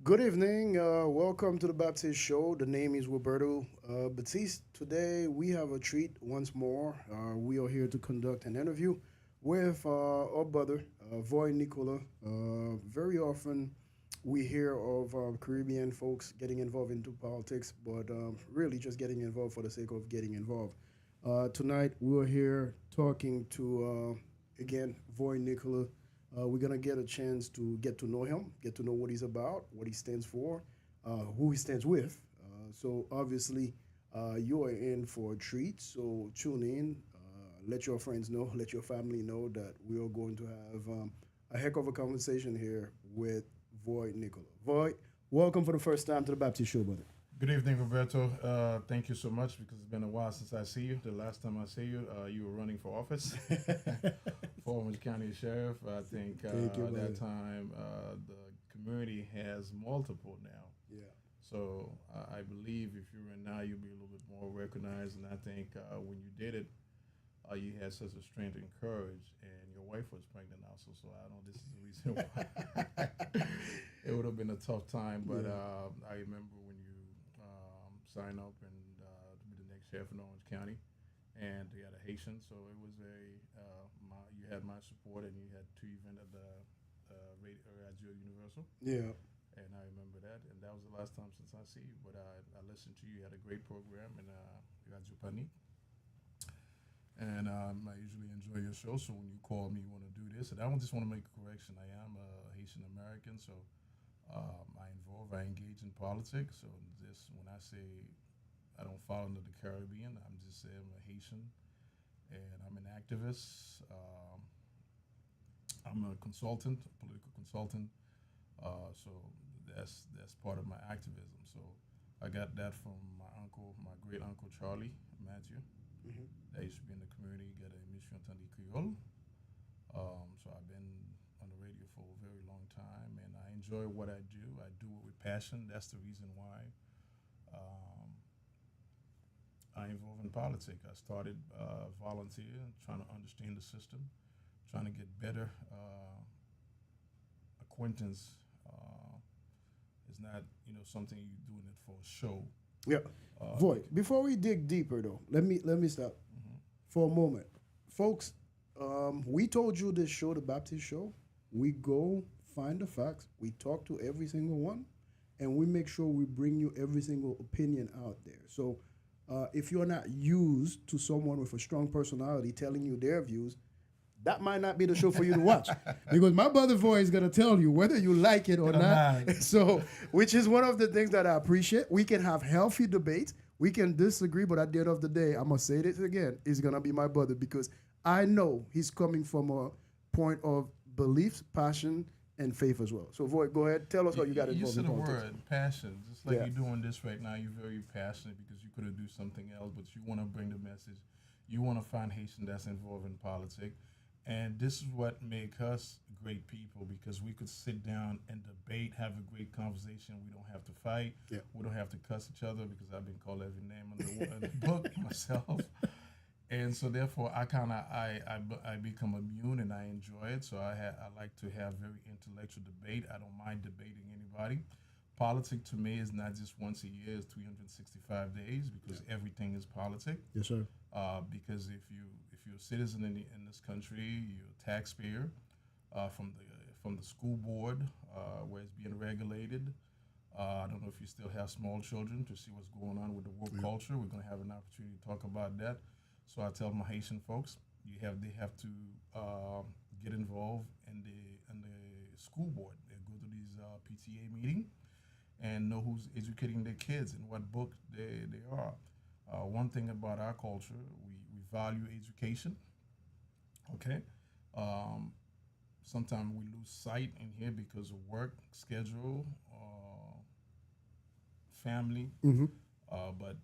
Good evening. Welcome to the Baptiste Show. The name is Roberto Baptiste. Today we have a treat once more. We are here to conduct an interview with our brother, Voy Nicolas. Very often we hear of Caribbean folks getting involved into politics, but really just getting involved for the sake of getting involved. Tonight we're here talking to, again, Voy Nicolas. We're gonna get a chance to get to know him, get to know what he's about, what he stands for, who he stands with. So obviously, you are in for a treat. So tune in, let your friends know, let your family know that we are going to have a heck of a conversation here with Voy Nicola. Voy, welcome for the first time to the Baptist Show, brother. Good evening, Roberto. Thank you so much because it's been a while since I see you. The last time I see you, you were running for office for Orange County Sheriff. I think Thank you, at brother. that time the community has multiple now. Yeah. So I believe if you're in now, you'll be a little bit more recognized. And I think when you did it, you had such a strength and courage, and your wife was pregnant also. So I know this is the reason why it would have been a tough time. But Yeah. I remember when you signed up and to be the next sheriff in Orange County, and you had a Haitian, so it was very you had my support, and you had two events at the Radio Universal, Yeah. and I remember that, and that was the last time since I see you. But I listened to you. You had a great program, and Radio Panique. And I usually enjoy your show. So when you call me, you want to do this. And I just want to make a correction. I am a Haitian American, so I engage in politics. So this, when I say I don't fall into the Caribbean, I'm just saying I'm a Haitian, and I'm an activist. I'm a consultant, a political consultant. So that's part of my activism. So I got that from my uncle, my great uncle Charlie Matthew. Hmm. That used to be in the community, get a mission entendue Creole. So I've been on the radio for a very long time, and I enjoy what I do. I do it with passion. That's the reason why um, I involved in politics. I started volunteering, trying to understand the system, trying to get better acquaintance. It's not something you're doing it for a show. Yeah. Void. Because, Before we dig deeper, though, let me stop mhm. for a moment, folks. We told you this show, the Baptist Show. We go find the facts. We talk to every single one, and we make sure we bring you every single opinion out there. So, if you're not used to someone with a strong personality telling you their views, that might not be the show for you to watch because my brother voice is gonna tell you whether you like it or Get a not. nine. So, which is one of the things that I appreciate. We can have healthy debates. We can disagree, but at the end of the day, I'm gonna say this again: he's gonna be my brother because I know he's coming from a point of beliefs, passion, and faith as well. So, Void, go ahead. Tell us how you got You involved said in a politics. word, passion. Just like Yeah. you're doing this right now, you're very passionate because you could have do something else, but you want to bring the message. You want to find Haitian that's involved in politics, and this is what make us great people because we could sit down and debate, have a great conversation. We don't have to fight. Yeah. We don't have to cuss each other because I've been called every name in the book myself. And so therefore I become immune and I enjoy it. So I like to have very intellectual debate. I don't mind debating anybody. Politics to me is not just once a year; it's 365 days because everything is politics. Yes, sir. Because if you're a citizen in this country, you're a taxpayer from the school board where it's being regulated. I don't know if you still have small children to see what's going on with the woke Yeah. culture. We're going to have an opportunity to talk about that. So I tell my Haitian folks, they have to get involved in the school board. They go to these PTA meeting and know who's educating their kids and what book they are. One thing about our culture, we value education. Okay, um, sometimes we lose sight in here because of work schedule, family. Mm-hmm. But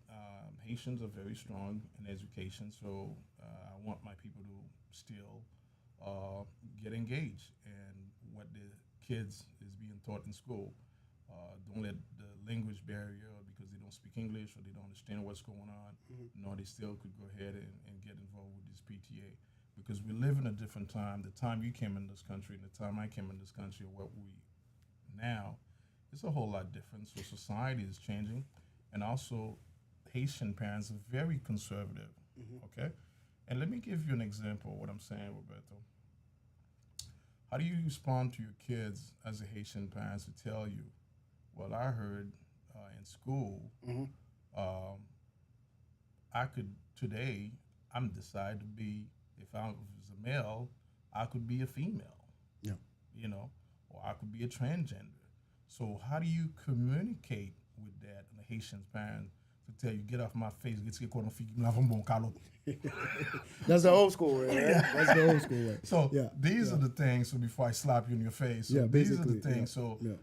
Haitians are very strong in education, so I want my people to still uh, get engaged in what the kids is being taught in school. Don't let the language barrier because they don't speak English or they don't understand what's going on. Mm-hmm. No, they still could go ahead and get involved with this PTA because we live in a different time. The time you came in this country and the time I came in this country, what we now It's a whole lot different. So society is changing, and also Haitian parents are very conservative. Okay, and let me give you an example of what I'm saying, Roberto. How do you respond to your kids as a Haitian parents to tell you, well, I heard in school, Hmm. um, I could today, I'm decide to be, if I was a male, I could be a female, Yeah. you know, or I could be a transgender. So how do you communicate with that and the Haitian parent to tell you, get off my face, get caught on feet, That's the old school way, right? yeah. That's the old school way. So Yeah. these Yeah. are the things. So before I slap you in your face, so Yeah. these are the Basically. Yeah. things. So Yeah.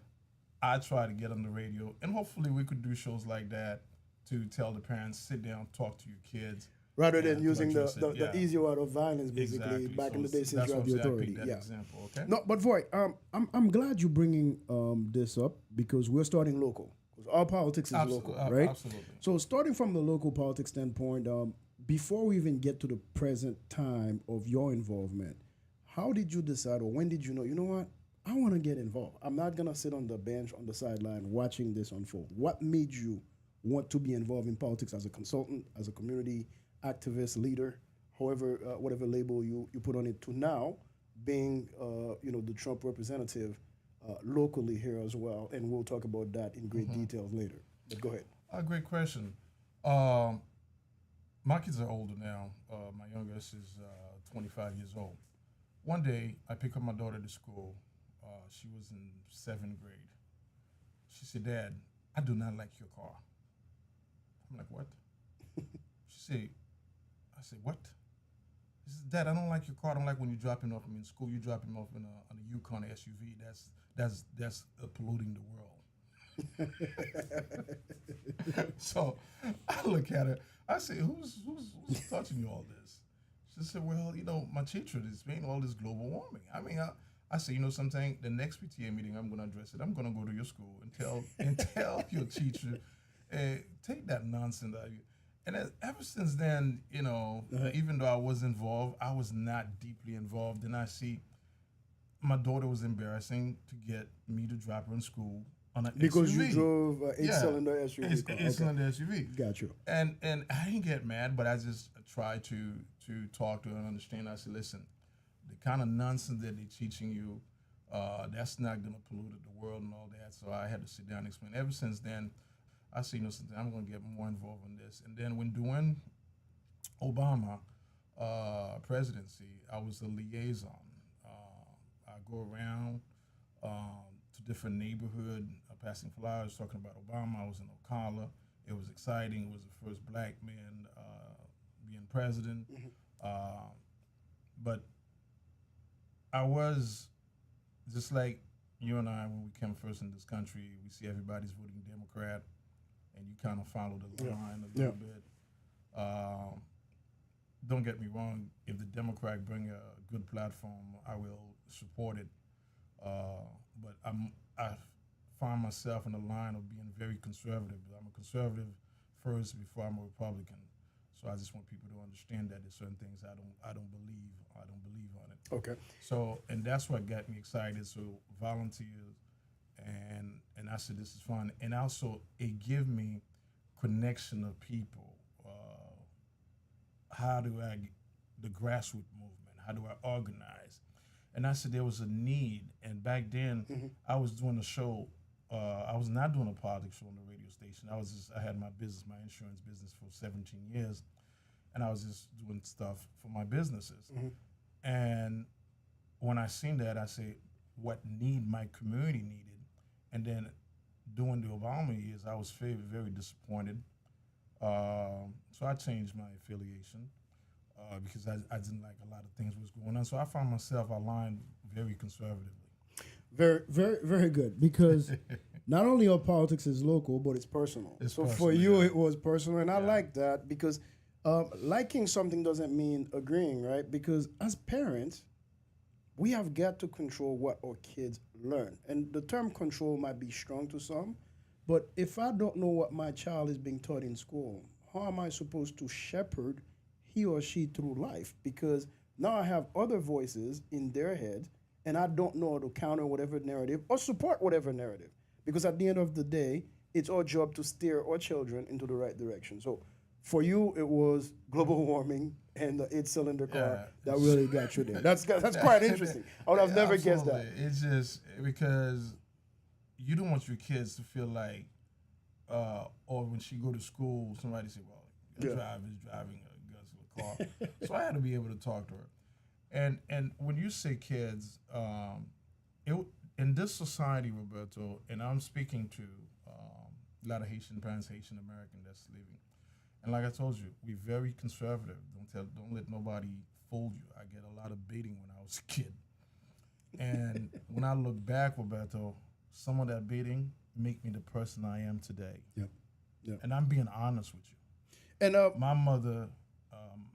I try to get on the radio, and hopefully we could do shows like that to tell the parents, sit down, talk to your kids, Rather than and to using address it. the Yeah, easy word of violence, basically, exactly. back So in the day since that's you what have I'm the saying. I authority. picked that Yeah. example. Okay. No, but Voy, I'm glad you're bringing this up because we're starting local. Because our politics is local, right? Absolutely. So starting from the local politics standpoint, before we even get to the present time of your involvement, how did you decide, or when did you know what? I want to get involved. I'm not gonna sit on the bench on the sideline watching this unfold. What made you want to be involved in politics as a consultant, as a community activist, leader, however, whatever label you put on it, to now being, the Trump representative locally here as well, and we'll talk about that in great details later. But go ahead. Great question. Um, my kids are older now. My youngest is 25 years old. One day, I pick up my daughter to school. She was in 7th grade. She said, "Dad, I do not like your car." I'm like, "What?" She said, "I said what?" She said, "Dad, I don't like your car. I don't like when you drop him off in school. You drop him off in on a Yukon SUV. That's polluting the world." So I look at her. I say, "Who's touching you all this?" She said, "Well, my teacher is explaining all this global warming. I mean, I say, something. The next PTA meeting, I'm going to address it. I'm going to go to your school and tell your teacher, take that nonsense out of you." And ever since then, even though I was involved, I was not deeply involved. And I see my daughter was embarrassing to get me to drop her in school on an Because SUV. you drove an Yeah, eight-cylinder SUV it's car. cylinder SUV. Got you. And I didn't get mad, but I just tried to talk to her and understand. I said, "Listen, the kind of nonsense that they're teaching you, that's not gonna pollute the world and all that." So I had to sit down and explain. Ever since then, I see, something, I'm gonna get more involved in this. And then when doing Obama presidency, I was a liaison. I go around to different neighborhood, passing flyers, talking about Obama. I was in Ocala. It was exciting. It was the first black man being president. But I was just like you and I when we came first in this country. We see everybody's voting Democrat, and you kind of follow the line a little bit. Don't get me wrong. If the Democrat bring a good platform, I will support it. But I find myself in the line of being very conservative. I'm a conservative first before I'm a Republican. So I just want people to understand that there's certain things I don't believe on it. Okay. So and that's what got me excited. So volunteers and I said this is fun. And also it give me connection of people. How do I the grassroots movement? How do I organize? And I said there was a need. And back then I was doing a show. I was not doing a politics show on the radio station. I had my business, my insurance business for 17 years. And I was just doing stuff for my businesses. And when I seen that, I said, what need my community needed? And then during the Obama years, I was very, very disappointed. So I changed my affiliation because I didn't like a lot of things was going on. So I found myself aligned very conservatively. Very, very, very good. Because not only our politics is local, but it's personal. It's so personal, for you, yeah. it was personal, and I Yeah. like that because liking something doesn't mean agreeing, right? Because as parents, we have got to control what our kids learn, and the term control might be strong to some, but if I don't know what my child is being taught in school, how am I supposed to shepherd he or she through life? Because now I have other voices in their head, and I don't know how to counter whatever narrative or support whatever narrative. because at the end of the day, it's our job to steer our children into the right direction. So for you, it was global warming and the eight-cylinder car that really got you there. That's quite interesting. I would have never guessed that. It's just because you don't want your kids to feel like, or when she go to school, somebody say, "Well, your driver is driving a guzzler car." So I had to be able to talk to her. And when you say kids, it, in this society, Roberto, and I'm speaking to a lot of Haitian parents, Haitian American that's living. And like I told you, we're very conservative. Don't let nobody fool you. I get a lot of beating when I was a kid. And when I look back, Roberto, some of that beating make me the person I am today. Yep. Yep. And I'm being honest with you. And my mother,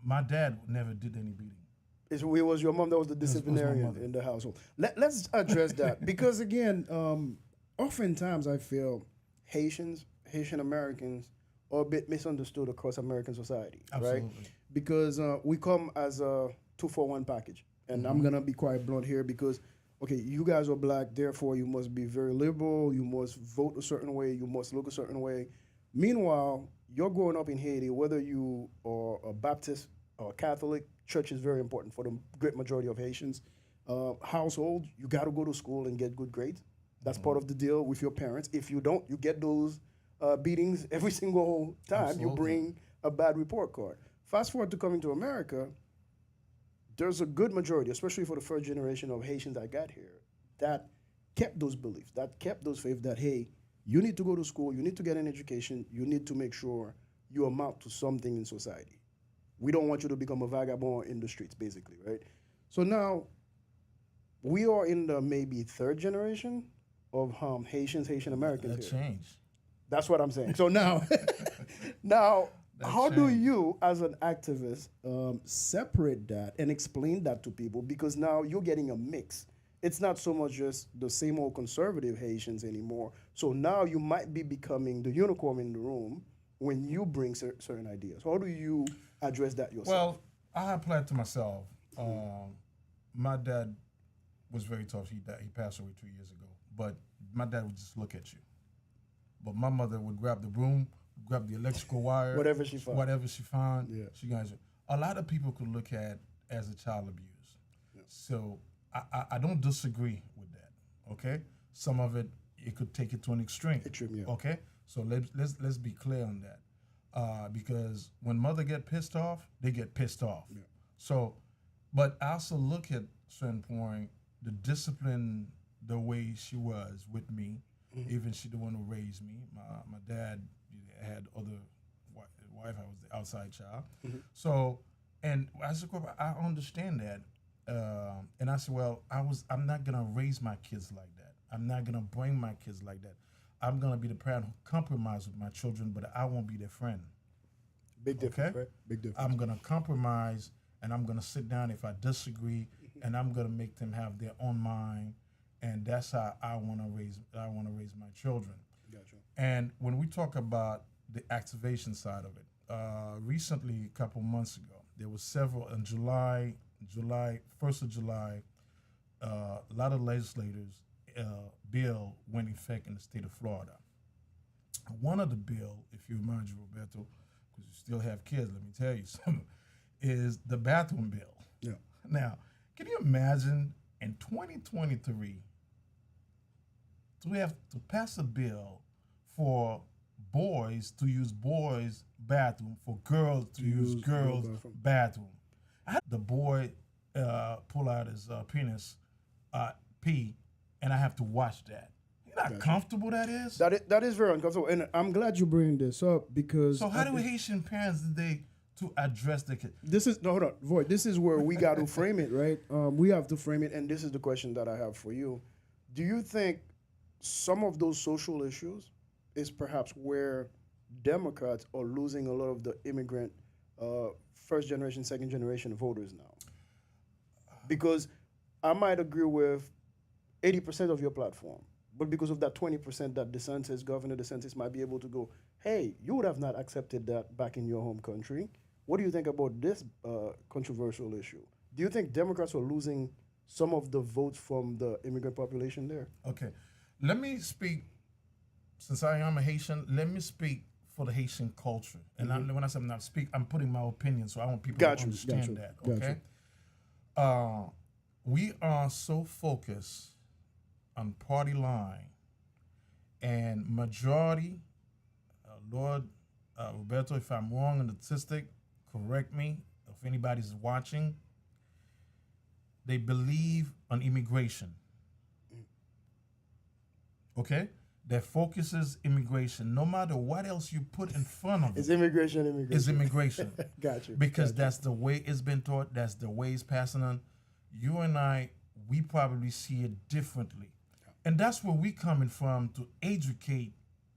my dad never did any beating. it was your mom that was the was my disciplinarian mother. in the household. Let's address that because again, oftentimes I feel Haitian Americans are a bit misunderstood across American society, right? Absolutely. Because we come as a 2-for-1 package, and I'm gonna be quite blunt here because, okay, you guys are black, therefore you must be very liberal, you must vote a certain way, you must look a certain way. Meanwhile, you're growing up in Haiti, whether you are a Baptist or Catholic, church is very important for the great majority of Haitians. Household, you got to go to school and get good grades. That's part of the deal with your parents. If you don't, you get those beatings every single time you Absolutely. bring a bad report card. Fast forward to coming to America, there's a good majority, especially for the first generation of Haitians that got here, that kept those beliefs, that kept those faith that, hey, you need to go to school, you need to get an education, you need to make sure you amount to something in society. We don't want you to become a vagabond in the streets, basically, right? So now we are in the maybe third generation of Haitian Americans That here. changed. That's what I'm saying. So now, now, That how do changed. you, as an activist, separate that and explain that to people? Because now you're getting a mix. It's not so much just the same old conservative Haitians anymore. So now you might be becoming the unicorn in the room when you bring certain ideas. How do you address that yourself? Well, I applied to myself. My dad was very tough. He died, he passed away 2 years ago. But my dad would just look at you. But my mother would grab the broom, grab the electrical wire, Whatever she found. Whatever she found, Yeah. she guys. A lot of people could look at as a child abuse. So I don't disagree with that. Okay, some of it could take it to an extreme. Extreme, yeah. Okay, so let's be clear on that. Because when mother get pissed off, they get pissed off. Yeah. So, but I also look at certain point the discipline, the way she was with me. Even she the one who raised me. My dad had other wife. I was the outside child. So, and as a corporate, I understand that. And I said, well, I'm not gonna raise my kids like that. I'm not gonna bring my kids like that. I'm gonna be the parent who compromise with my children, but I won't be their friend. Big difference, Okay? right? Big difference. I'm gonna compromise, and I'm gonna sit down if I disagree, and I'm gonna make them have their own mind, and that's how I wanna raise my children. Gotcha. And when we talk about the activation side of it, recently, a couple months ago, there was several in July, 1st of July, a lot of legislators bill went in effect in the state of Florida. One of the bill, if you remind you, Roberto, because you still have kids, let me tell you something, is the bathroom bill. Yeah. Now, can you imagine in 2023 we have to pass a bill for boys to use boys' bathroom, for girls to use girls' bathroom? I had the boy pull out his penis, pee, and I have to watch that. You know how comfortable that is? That is very uncomfortable, and I'm glad you bring this up because. So how do Haitian parents to address the kid? This is no, hold on, Voy. This is where we got to frame it, right? We have to frame it, and this is the question that I have for you. Do you think some of those social issues is perhaps where Democrats are losing a lot of the immigrant first generation, second generation voters now? Because I might agree with 80% of your platform, but because of that 20% that DeSantis, Governor DeSantis might be able to go, hey, you would have not accepted that back in your home country. What do you think about this controversial issue? Do you think Democrats are losing some of the votes from the immigrant population there? Okay, let me speak since I am a Haitian, let me speak for the Haitian culture. And when I say I'm not speak, I'm putting my opinion, so I want people to understand that. Okay. We are so focused on party line, and majority, Lord Roberto, if I'm wrong on the statistic, correct me. If anybody's watching, they believe on immigration. Okay? Their focus is immigration. No matter what else you put in front of it. It's immigration. It's immigration. Got you. Because that's the way it's been taught. That's the way it's passing on. You and I, we probably see it differently. And that's where we coming from to educate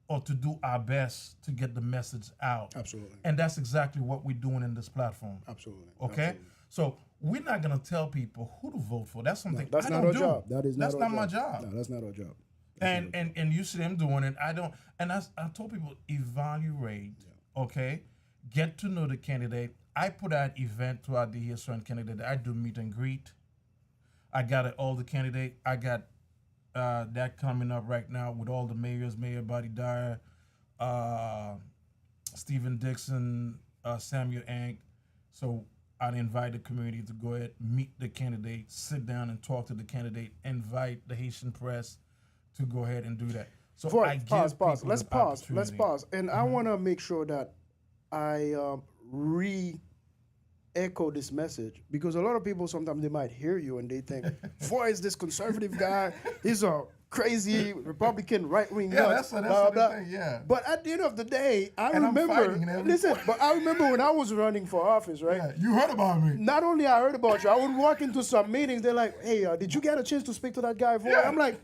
or to do our best to get the message out. Absolutely. And that's exactly what we're doing in this platform. Absolutely. Okay? Absolutely. So we're not going to tell people who to vote for. That's something That's I not don't our do. job. That's not my job. No, that's not our job. And you see them doing it. I don't. And I told people, evaluate, okay? Get to know the candidate. I put out event throughout the year, certain candidate. I do meet and greet. I got all the candidate. I got that coming up right now with all the mayors, Mayor Buddy Dyer, Stephen Dixon, Samuel Ank. So I'd invite the community to go ahead, meet the candidate, sit down and talk to the candidate, invite the Haitian press to go ahead and do that. So I give pause. people Let's the pause. opportunity. Let's pause. And I want to make sure that I echo this message, because a lot of people sometimes they might hear you and they think, Voy is this conservative guy. He's a crazy Republican right-wing Yeah, nut, that's blah, what blah. they think, yeah. But at the end of the day, I And I'm remember. fighting every Listen, point. but I remember when I was running for office, right? Yeah, you heard about me. Not only I heard about you, I would walk into some meetings. They're like, "Hey, did you get a chance to speak to that guy?" Voy? Yeah. I'm like,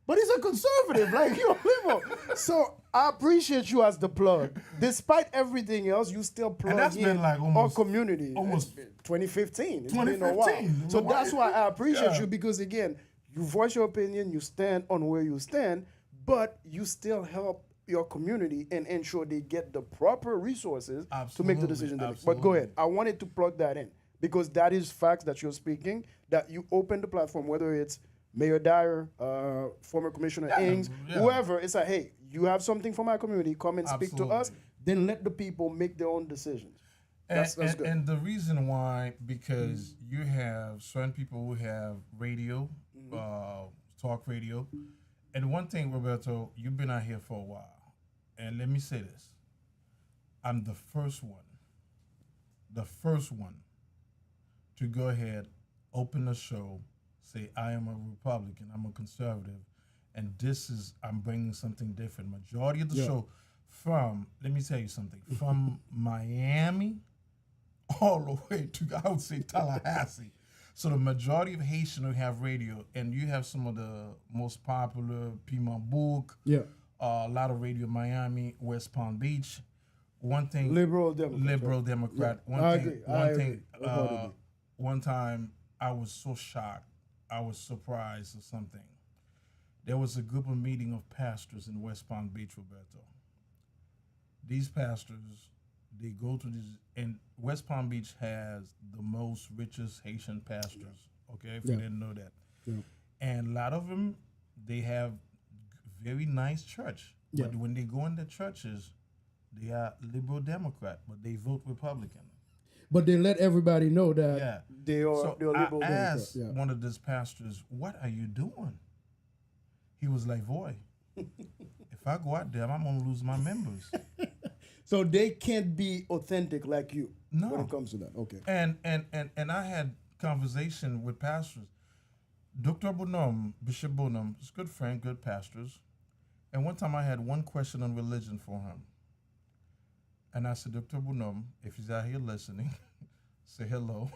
"But he's a conservative, like you're liberal." So I appreciate you as the plug. Despite everything else, you still plug that's in been like almost- our community. almost 2015. It's been a while. 2015. So that's why I appreciate Yeah. you, because again, you voice your opinion, you stand on where you stand, but you still help your community and ensure they get the proper resources to make the decision they make. But go ahead. I wanted to plug that in because that is facts that you're speaking, that you open the platform, whether it's Mayor Dyer, former Commissioner Ings, whoever. It's like, hey, you have something for my community, come and speak to us. Then let the people make their own decisions. That's good. And the reason why, because you have certain people who have radio, talk radio. And one thing, Roberto, you've been out here for a while. And let me say this. I'm the first one to go ahead, open the show, say, I am a Republican, I'm a conservative, and I'm bringing something different. Majority of the show let me tell you something, from Miami all the way to, I would say, Tallahassee. So the majority of Haitian who have radio, and you have some of the most popular, Piedmont Book, a lot of radio in Miami, West Palm Beach. One thing, Liberal Democrat. One I thing, agree. one time I was so shocked, I was surprised or something. There was a group of meeting of pastors in West Palm Beach, Roberto. These pastors, they go to this, and West Palm Beach has the most richest Haitian pastors, okay, if you didn't know that. Yeah. And a lot of them, they have very nice church. But when they go in the churches, they are liberal Democrat, but they vote Republican. But they let everybody know that they're liberal I Democrat. asked one of these pastors, what are you doing? He was like, Voy, if I go out there, I'm going to lose my members. So they can't be authentic like you when it comes to that. Okay. And I had conversation with pastors. Dr. Bonhomme, Bishop Bonhomme, is a good friend, good pastors. And one time I had one question on religion for him. And I said, Dr. Bonhomme, if he's out here listening, say hello.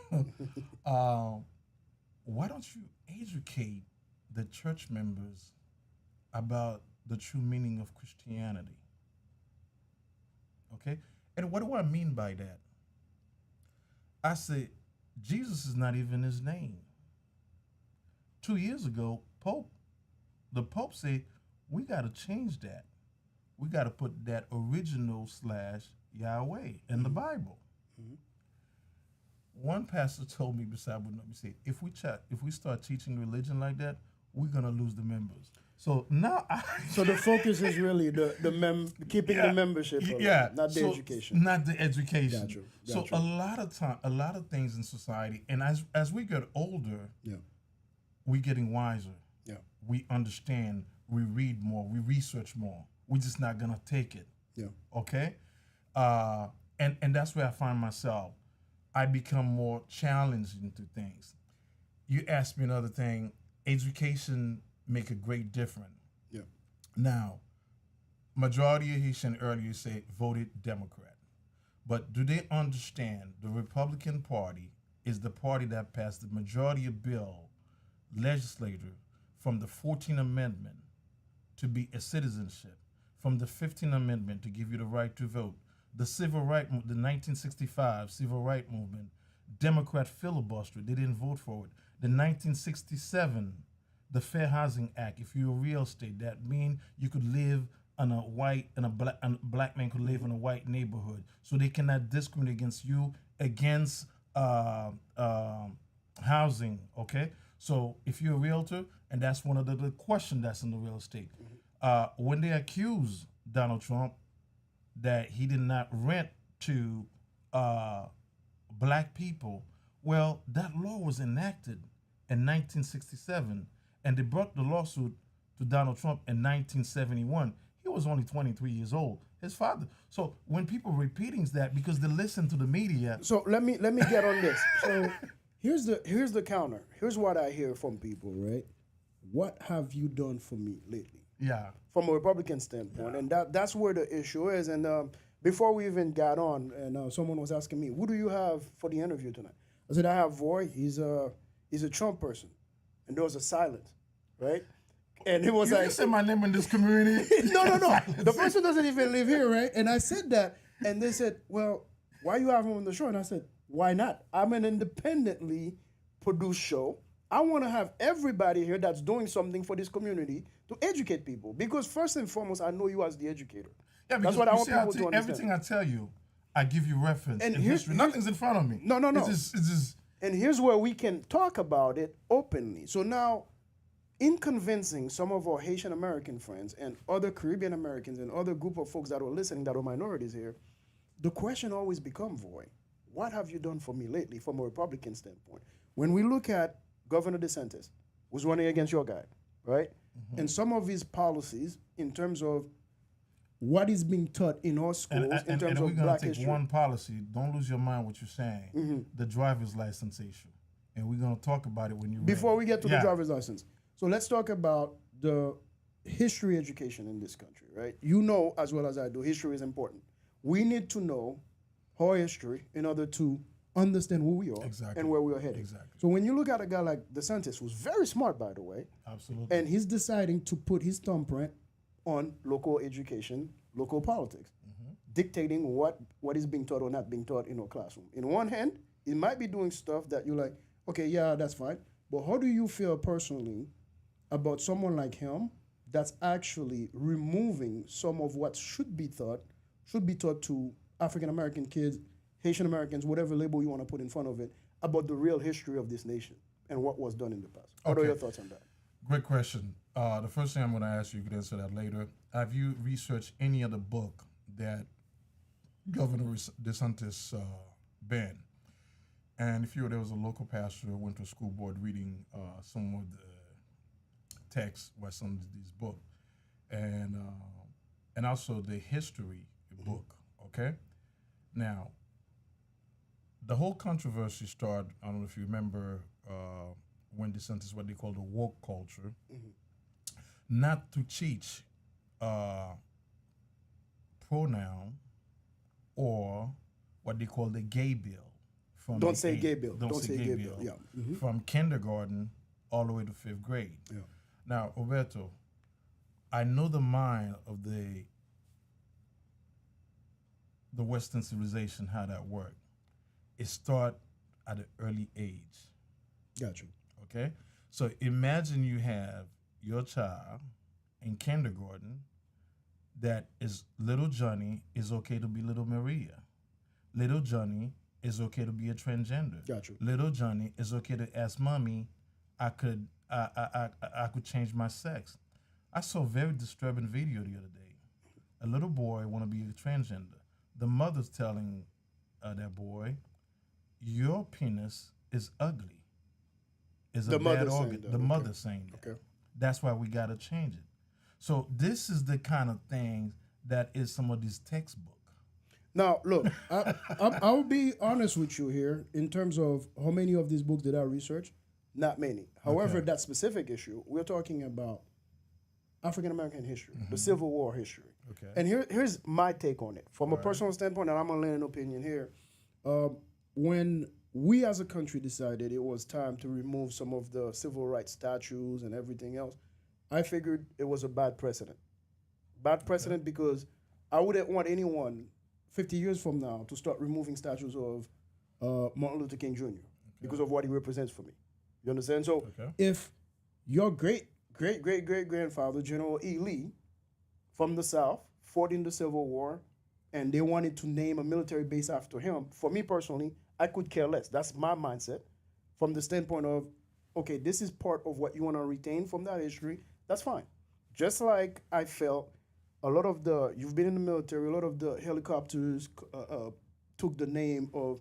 Why don't you educate the church members about the true meaning of Christianity? Okay? And what do I mean by that? I said, Jesus is not even his name. 2 years ago, the Pope said, we got to change that. We got to put that original / Yahweh in the Bible. Mm-hmm. One pastor told me beside what he said, if we start teaching religion like that, we're gonna lose the members. So now I So the focus is really keeping the membership alive, yeah, not the so education. not the education. Got you. So Got you. a lot of things in society, and as we get older, Yeah. we getting wiser. Yeah. We understand. We read more. We research more. We're just not gonna take it. Yeah. Okay, uh, and that's where I find myself. I become more challenged into things. You asked me another thing. Education make a great difference. Yeah. Now, majority of Haitian earlier say voted Democrat, but do they understand the Republican Party is the party that passed the majority of bill legislator from the 14th Amendment to be a citizenship, from the 15th Amendment to give you the right to vote, the the 1965 civil rights movement, Democrat filibuster, they didn't vote for it. The 1967, the Fair Housing Act, if you're a real estate, that mean you could live on a white and a black man could live in a white neighborhood, so they cannot discriminate against you against housing. Okay, so if you're a realtor, and that's one of the question that's in the real estate, when they accuse Donald Trump that he did not rent to black people, well, that law was enacted in 1967, and they brought the lawsuit to Donald Trump in 1971. He was only 23 years old. His father. So when people repeating that because they listen to the media. So let me get on this. So here's the counter. Here's what I hear from people, right? What have you done for me lately? Yeah. From a Republican standpoint, and that's where the issue is. And before we even got on, and someone was asking me, "Who do you have for the interview tonight?" I said, "I have Voy. He's a Trump person," and there was a silence, right? And it was You like, can say my name in this community. no. The person doesn't even live here, right? And I said that, and they said, "Well, why you have him on the show?" And I said, "Why not? I'm an independently produced show. I want to have everybody here that's doing something for this community to educate people. Because first and foremost, I know you as the educator. Yeah, That's what I want people to understand. Everything I tell you, I give you reference And and history. Nothing's in front of me. No. It's just And here's where we can talk about it openly. So now, in convincing some of our Haitian American friends and other Caribbean Americans and other group of folks that are listening that are minorities here, the question always becomes, Voy, what have you done for me lately from a Republican standpoint? When we look at Governor DeSantis, who's running against your guy, right? Mm-hmm. And some of his policies in terms of what is being taught in our schools in terms of we're gonna black take history. one policy. Don't lose your mind what you're saying. Mm-hmm. The driver's license issue, and we're gonna talk about it when you Before we get to the Yeah. driver's license. So let's talk about the history education in this country, right? You know as well as I do, history is important. We need to know our history in order to understand who we are Exactly. and where we are headed. Exactly. So when you look at a guy like DeSantis, who's very smart, by the way, Absolutely. and he's deciding to put his thumbprint on local education, local politics, dictating what is being taught or not being taught in our classroom. In one hand, it might be doing stuff that you're like, okay, yeah, that's fine. But how do you feel personally about someone like him that's actually removing some of what should be taught to African American kids, Haitian Americans, whatever label you want to put in front of it, about the real history of this nation and what was done in the past? What are your thoughts on that? Great question. The first thing I'm going to ask you could answer that later. Have you researched any other book that Governor DeSantis banned? And if there was a local pastor who went to a school board reading some of the text was some of these books, and also the history book. Okay, now the whole controversy started. I don't know if you remember when DeSantis what they call the woke culture, not to teach pronoun or what they call the gay bill. Don't say gay bill. Don't say gay bill. Yeah. Mm-hmm. From kindergarten all the way to 5th grade. Yeah. Now, Roberto, I know the mind of the Western civilization, how that worked. It start at an early age. Got you. Okay? So imagine you have your child in kindergarten that is little Johnny is okay to be little Maria. Little Johnny is okay to be a transgender. Got you. Little Johnny is okay to ask mommy, I could change my sex. I saw a very disturbing video the other day. A little boy want to be a transgender. The mother's telling that boy, "Your penis is ugly. Is a The bad mother saying organ." that. The Okay. mother saying that. Okay. That's why we gotta change it. So this is the kind of thing that is some of these textbook. Now, look, I'll be honest with you here in terms of how many of these books did I research? Not many. However, Okay. that specific issue, we're talking about African American history, the Civil War history. Okay. And here's my take on it. From a personal standpoint, and I'm going to lend an opinion here. When we as a country decided it was time to remove some of the civil rights statues and everything else, I figured it was a bad precedent. Bad precedent because I wouldn't want anyone 50 years from now to start removing statues of Martin Luther King Jr. because of what he represents for me. You understand? So if your great grandfather, General E. Lee, from the South, fought in the Civil War, and they wanted to name a military base after him, for me personally, I could care less. That's my mindset from the standpoint of, okay, this is part of what you want to retain from that history. That's fine. Just like I felt a lot of you've been in the military, a lot of the helicopters took the name of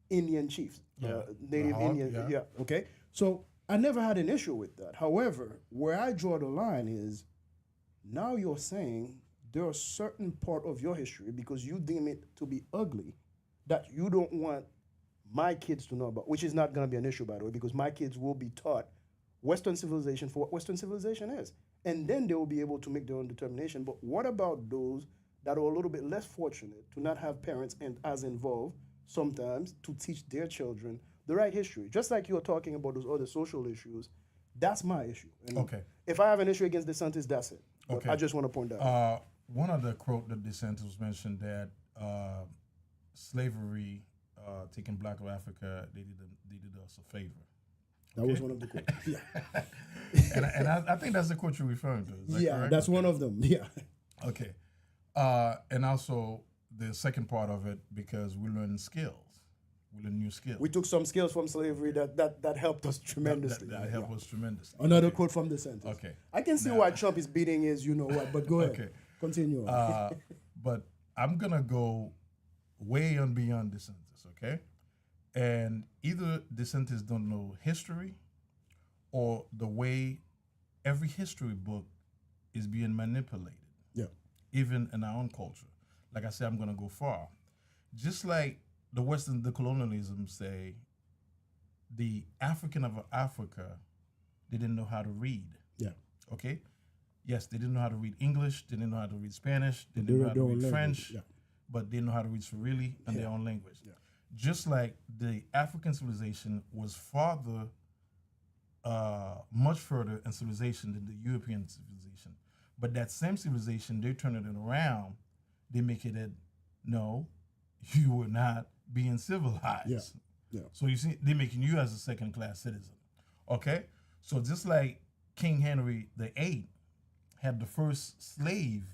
Indian chiefs, Native Indian. Yeah, okay. So I never had an issue with that. However, where I draw the line is now you're saying there are certain part of your history because you deem it to be ugly that you don't want my kids to know about, which is not going to be an issue, by the way, because my kids will be taught Western civilization for what Western civilization is. And then they will be able to make their own determination. But what about those that are a little bit less fortunate to not have parents and as involved sometimes to teach their children the right history? Just like you're talking about those other social issues, that's my issue. And if I have an issue against DeSantis, that's it. But I just want to point that out. One of the quote that DeSantis mentioned that slavery taking black of Africa, they did us a favor. That was one of the quotes. Yeah. and I think that's the quote you're referring to. Is that correct? That's one of them. Yeah. Okay. And also the second part of it, because we learn skills. We learn new skills. We took some skills from slavery that helped us tremendously. That helped us tremendously. Another quote from DeSantis. Okay. I can see why Trump is beating his you know what, but go ahead. Okay. Continue on. But I'm going to go way on beyond DeSantis, okay? And either DeSantis don't know history or the way every history book is being manipulated. Yeah. Even in our own culture. Like I said, I'm going to go far. Just like the colonialism say, the African of Africa, they didn't know how to read. Yeah. Okay? Yes, they didn't know how to read English, they didn't know how to read Spanish, they didn't know how to read French, but they know how to read Swahili and their own language. Yeah. Just like the African civilization was much further in civilization than the European civilization. But that same civilization, they turn it around, they make it that, no, you were not being civilized. Yeah. Yeah. So you see, they're making you as a second-class citizen. Okay? So just like King Henry VIII had the first slave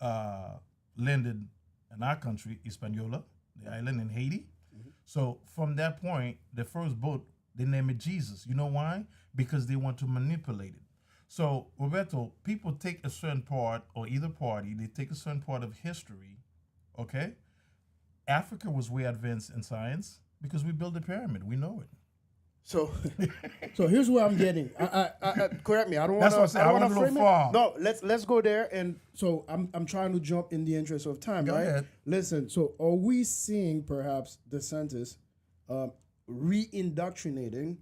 landed in our country, Hispaniola, the island in Haiti. Mm-hmm. So from that point, the first boat, they named it Jesus. You know why? Because they want to manipulate it. So, Roberto, people take a certain part, or either party, they take a certain part of history, okay? Africa was way advanced in science because we built the pyramid. We know it. So, so here's where I'm getting. Correct me. I don't want to. I want to frame it. No, let's go there. And so I'm trying to jump in the interest of time. Go ahead. Listen. So are we seeing perhaps DeSantis re-indoctrinating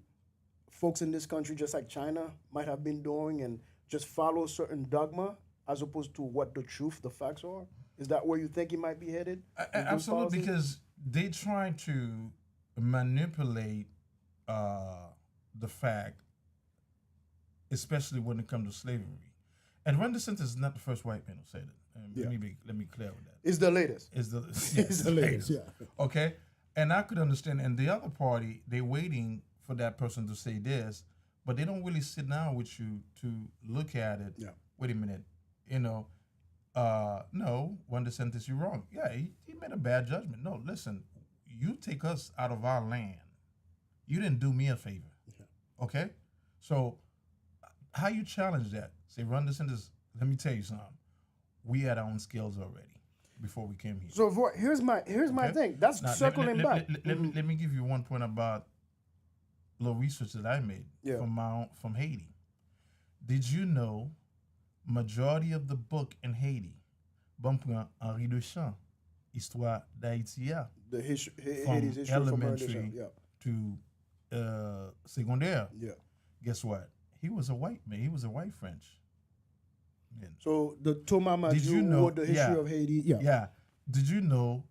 folks in this country, just like China might have been doing, and just follow certain dogma as opposed to what the truth, the facts are? Is that where you think he might be headed? Absolutely, because they trying to manipulate the fact, especially when it comes to slavery. And Ron DeSantis is not the first white man who said it. Let me clear with that. It's the latest. It's the latest. Yeah. Okay. And I could understand. And the other party, they're waiting for that person to say this, but they don't really sit down with you to look at it. Yeah. Wait a minute. No, Ron DeSantis, you're wrong. Yeah, he made a bad judgment. No, listen, you take us out of our land. You didn't do me a favor. Okay? So how you challenge that? Say, run this and this. Let me tell you something. We had our own skills already before we came here. So here's my Okay? thing. That's Now, circling back. let me give you one point about little research that I made Yeah. from Haiti. Did you know majority of the book in Haiti, bon prend Henri Deschamps, Histoire d'Haïti, The from Haiti's history from elementary yeah. to secondaire. Yeah. Guess what? He was a white man. He was a white French man. So the Thomas Did you Madiou know- wrote the history yeah. of Haiti. Yeah. Yeah. Did you know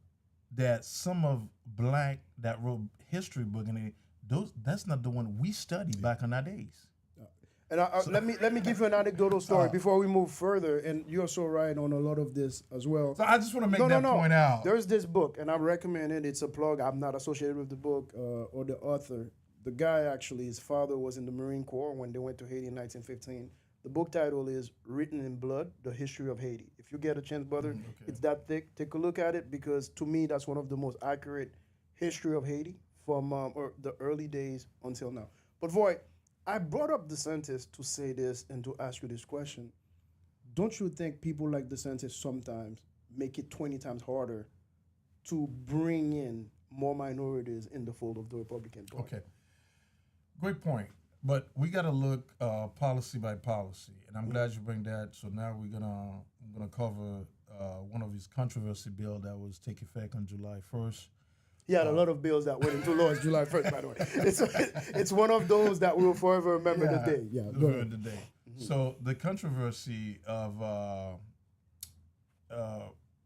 that some of black that wrote history book and that's not the one we studied back in our days. And let me give you an anecdotal story before we move further. And you're so right on a lot of this as well. So I just want to make that point out. There's this book, and I recommend it. It's a plug. I'm not associated with the book or the author. The guy actually, his father was in the Marine Corps when they went to Haiti in 1915. The book title is Written in Blood, The History of Haiti. If you get a chance, brother, it's that thick. Take a look at it because to me, that's one of the most accurate history of Haiti from the early days until now. But Voy, I brought up DeSantis to say this and to ask you this question. Don't you think people like DeSantis sometimes make it 20 times harder to bring in more minorities in the fold of the Republican Party? Okay. Great point. But we got to look policy by policy, and I'm glad you bring that. So now I'm gonna cover one of his controversy bill that was take effect on July 1st. He had a lot of bills that went into law July 1st, by the way. It's one of those that we'll forever remember the day. Yeah, go ahead. The day. So the controversy of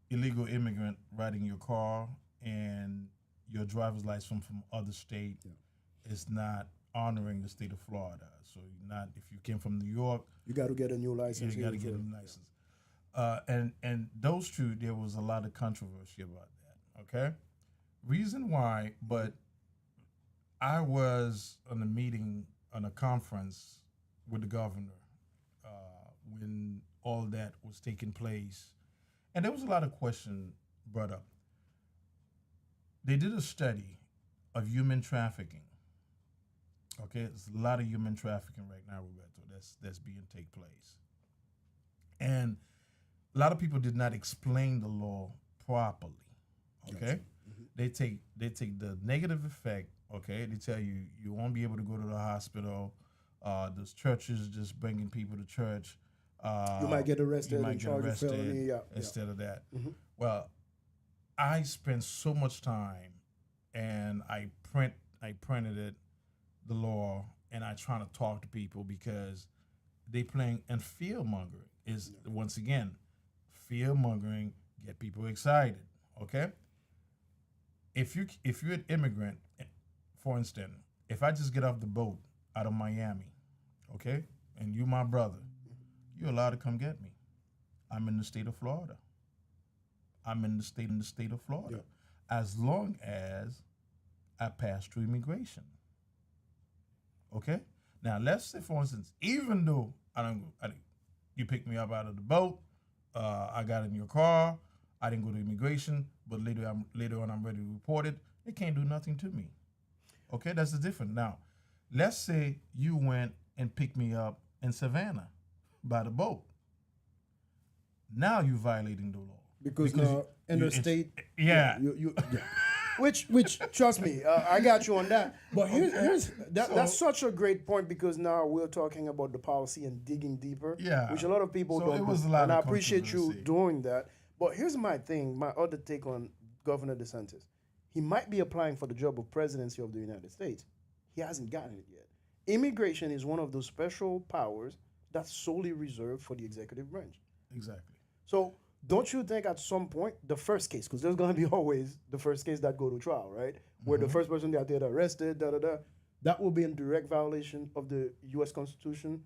illegal immigrant riding your car and your driver's license from other state is not honoring the state of Florida. So you're not, if you came from New York, you got to get a new license. you got to get a new license. And those two, there was a lot of controversy about that. Okay, reason why, but I was on a meeting on a conference with the governor when all that was taking place, and there was a lot of questions brought up. They did a study of human trafficking. Okay, there's a lot of human trafficking right now, Roberto. That's being take place, and a lot of people did not explain the law properly. Okay, they take the negative effect. Okay, they tell you you won't be able to go to the hospital. Those churches just bringing people to church. You might get arrested and charged with felony. Instead of that, well, I spent so much time, and I printed it, the law, and I trying to talk to people because they playing and fear mongering is once again fear mongering, get people excited. Okay, if you're an immigrant, for instance, if I just get off the boat out of Miami, okay, and you my brother, you're allowed to come get me. I'm in the state of Florida. I'm in the state of Florida, as long as I pass through immigration. Okay. Now let's say, for instance, even though you picked me up out of the boat, I got in your car, I didn't go to immigration, but later on I'm ready to report it. They can't do nothing to me. Okay, that's the difference. Now, let's say you went and picked me up in Savannah by the boat. Now you're violating the law Because now interstate. Yeah. Which trust me, I got you on that. But that's such a great point because now we're talking about the policy and digging deeper. Yeah. Which a lot of people So don't it was do. a lot And of I appreciate you controversy. doing that. But here's my thing, my other take on Governor DeSantis. He might be applying for the job of presidency of the United States. He hasn't gotten it yet. Immigration is one of those special powers that's solely reserved for the executive branch. Exactly. So don't you think at some point, the first case, because there's going to be always the first case that go to trial, right? Where the first person got there arrested, that will be in direct violation of the U.S. Constitution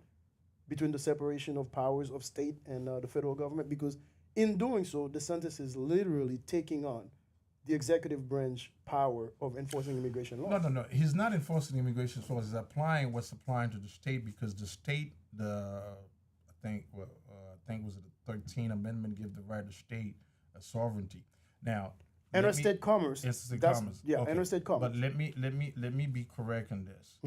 between the separation of powers of state and the federal government. Because in doing so, DeSantis is literally taking on the executive branch power of enforcing immigration law. No. He's not enforcing immigration laws. He's applying what's applying to the state because the state, I think was it the 13th Amendment, give the right of state a sovereignty. Now, Interstate commerce. Interstate That's- commerce. Yeah, Okay. interstate commerce. But let me be correct on this.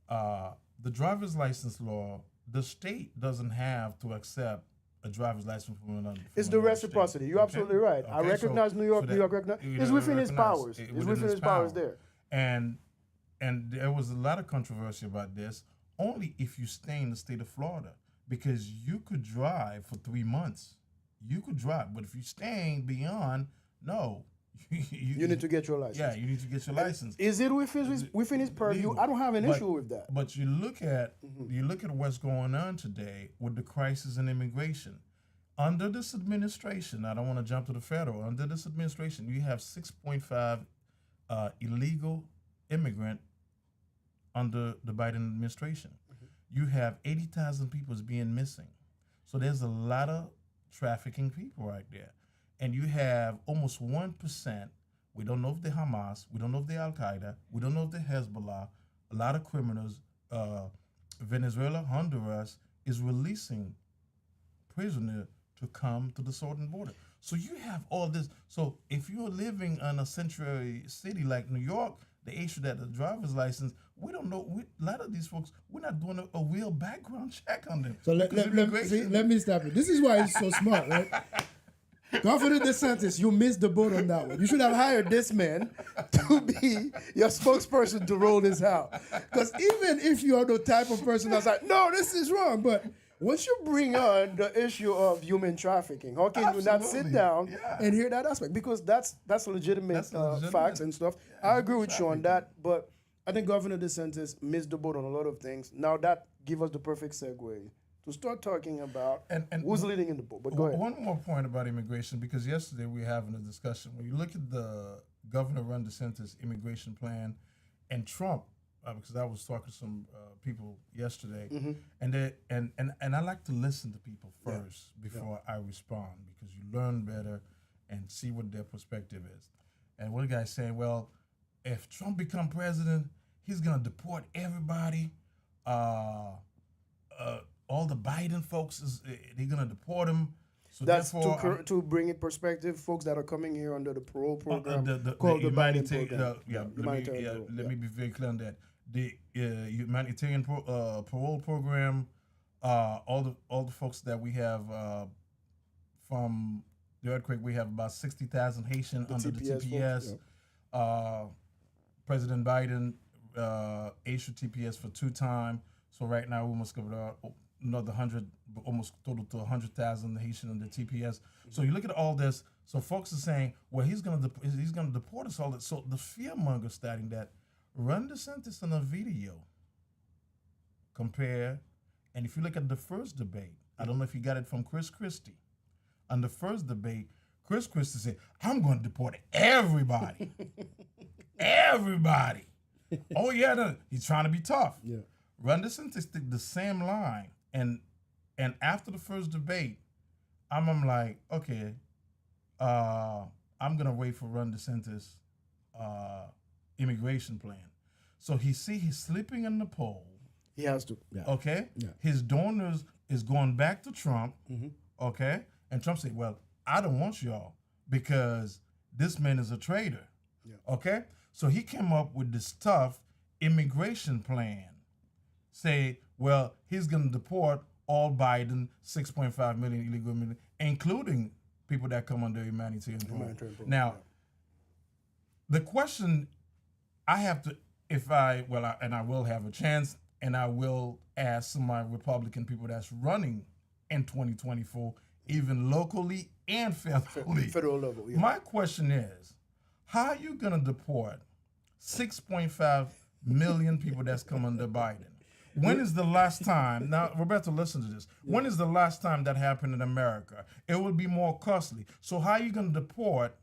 The driver's license law the state doesn't have to accept a driver's license from another. It's From the another reciprocity. state. You're Okay? absolutely right. I Okay, recognize New York. so New York recognize. It's within his powers. It's within his powers there. And there was a lot of controversy about this. Only if you stay in the state of Florida, because you could drive for 3 months. You could drive, but if you're staying beyond, no. You need to get your license. Yeah, you need to get your license. Is it within his purview? Legal. I don't have an issue with that. But you look at what's going on today with the crisis in immigration. Under this administration, I don't want to jump to the federal. Under this administration, you have 6.5 illegal immigrant under the Biden administration. You have 80,000 people being missing. So there's a lot of trafficking people right there. And you have almost 1%. We don't know if they're Hamas. We don't know if they're Al Qaeda. We don't know if they're Hezbollah. A lot of criminals. Venezuela, Honduras is releasing prisoners to come to the southern border. So you have all this. So if you're living in a sanctuary city like New York, the issue that the driver's license, we don't know. A lot of these folks, we're not doing a real background check on them. So let me stop you. This is why he's so smart, right? Governor DeSantis, you missed the boat on that one. You should have hired this man to be your spokesperson to roll this out. Because even if you are the type of person that's like, no, this is wrong, but once you bring on the issue of human trafficking, how can you not sit down and hear that aspect? Because that's legitimate facts and stuff. I agree with you on that, but I think Governor DeSantis missed the boat on a lot of things. Now that gives us the perfect segue to start talking about and who's leading in the boat. But go ahead. One more point about immigration, because yesterday we were having a discussion. When you look at the Governor Ron DeSantis immigration plan and Trump, because I was talking to some people yesterday, and I like to listen to people first before I respond, because you learn better and see what their perspective is. And one guy's saying, well, if Trump become president, he's gonna deport everybody. All the Biden folks they're gonna deport them. So that's to bring in perspective, folks that are coming here under the parole program called the Biden program. Let me be very clear on that. The humanitarian parole program, all the folks that we have from the earthquake, we have about 60,000 Haitian under the TPS. President Biden issued TPS for 2 times. So right now we must cover another 100, almost total to 100,000 Haitian under TPS. So you look at all this. So folks are saying, well, he's gonna deport us all. So the fearmonger starting that. Ron DeSantis in a video compare, and if you look at the first debate, I don't know if you got it from Chris Christie. On the first debate, Chris Christie said, I'm going to deport everybody. Everybody. Oh, yeah, he's trying to be tough. Yeah. Ron DeSantis did the same line. And after the first debate, I'm like, okay, I'm going to wait for Ron DeSantis' immigration plan. So he's sleeping in the poll. He has to. Yeah. Okay? Yeah. His donors is going back to Trump. Okay? And Trump said, well, I don't want y'all because this man is a traitor. Yeah. Okay? So he came up with this tough immigration plan. Say, well, he's going to deport all Biden 6.5 million illegal immigrants, including people that come under humanitarian program. Now, the question I have to, I will have a chance, and I will ask some of my Republican people that's running in 2024, even locally and federally. Federal level, yeah. My question is, how are you going to deport 6.5 million people that's come under Biden? When is the last time, now Roberto, listen to this. When is the last time that happened in America? It would be more costly. So how are you going to deport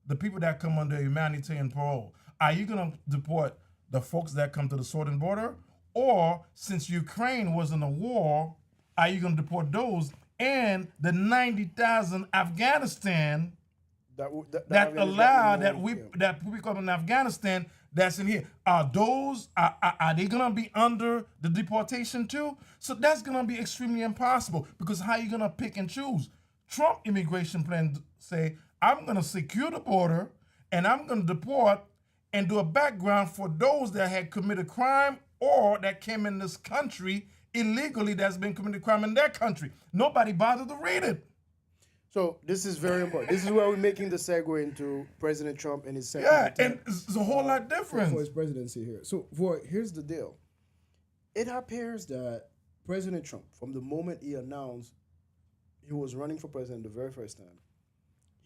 the people that come under humanitarian parole? Are you going to deport the folks that come to the southern border? Or since Ukraine was in a war, are you going to deport those? And the 90,000 Afghanistan that people come in Afghanistan that's in here. Are they gonna be under the deportation too? So that's gonna be extremely impossible, because how are you gonna pick and choose? Trump immigration plan say, I'm gonna secure the border and I'm gonna deport and do a background for those that had committed crime or that came in this country illegally that's been committing crime in their country. Nobody bothered to read it. So this is very important. This is where we're making the segue into President Trump and his second Yeah, attempt and it's a whole lot different. for his presidency here. So, Voy, here's the deal. It appears that President Trump, from the moment he announced he was running for president the very first time,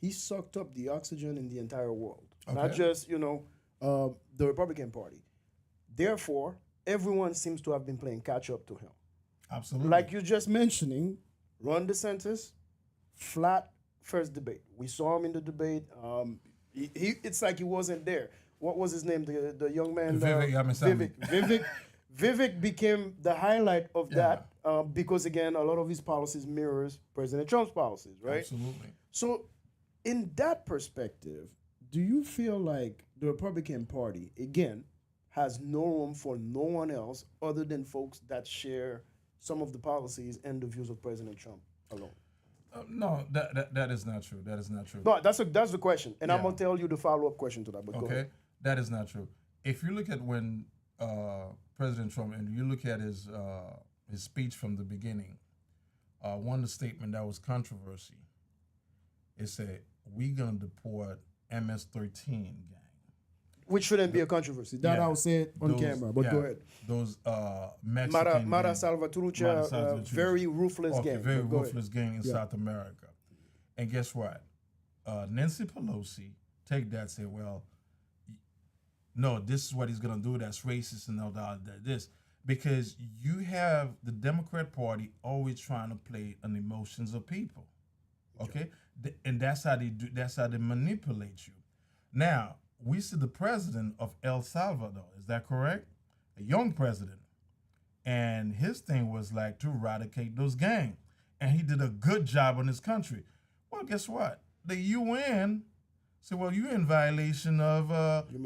he sucked up the oxygen in the entire world, not Okay. just the Republican Party. Therefore, everyone seems to have been playing catch up to him. Absolutely. Like you're just mentioning, Ron DeSantis, flat first debate. We saw him in the debate. It's like he wasn't there. What was his name? The young man. Vivek became the highlight of that because again, a lot of his policies mirrors President Trump's policies, right? Absolutely. So, in that perspective, do you feel like the Republican Party again has no room for no one else other than folks that share some of the policies and the views of President Trump alone? No, that is not true. That is not true. No, that's the question, and I'm Yeah. gonna tell you the follow-up question to that. But go Okay, ahead. that is not true. If you look at when President Trump and you look at his speech from the beginning, one statement that was controversy. It said, "We gonna deport MS-13 gang." Which shouldn't be a controversy. That Yeah. I'll say it on Those- camera. But yeah, go ahead. Those Mexican Mara gang. Salvatrucha, Mara Salvatrucha. very ruthless Okay, gang. very But go ahead. ruthless gang in Yeah. South America. And guess what? Nancy Pelosi take that, say, well, no, this is what he's gonna do. That's racist and all that. This because you have the Democrat Party always trying to play on the emotions of people. Okay, and that's how they do. That's how they manipulate you. Now we see the president of El Salvador. Is that correct? A young president, and his thing was like to eradicate those gangs, and he did a good job on his country. Well, guess what? The UN said, "Well, you're in violation of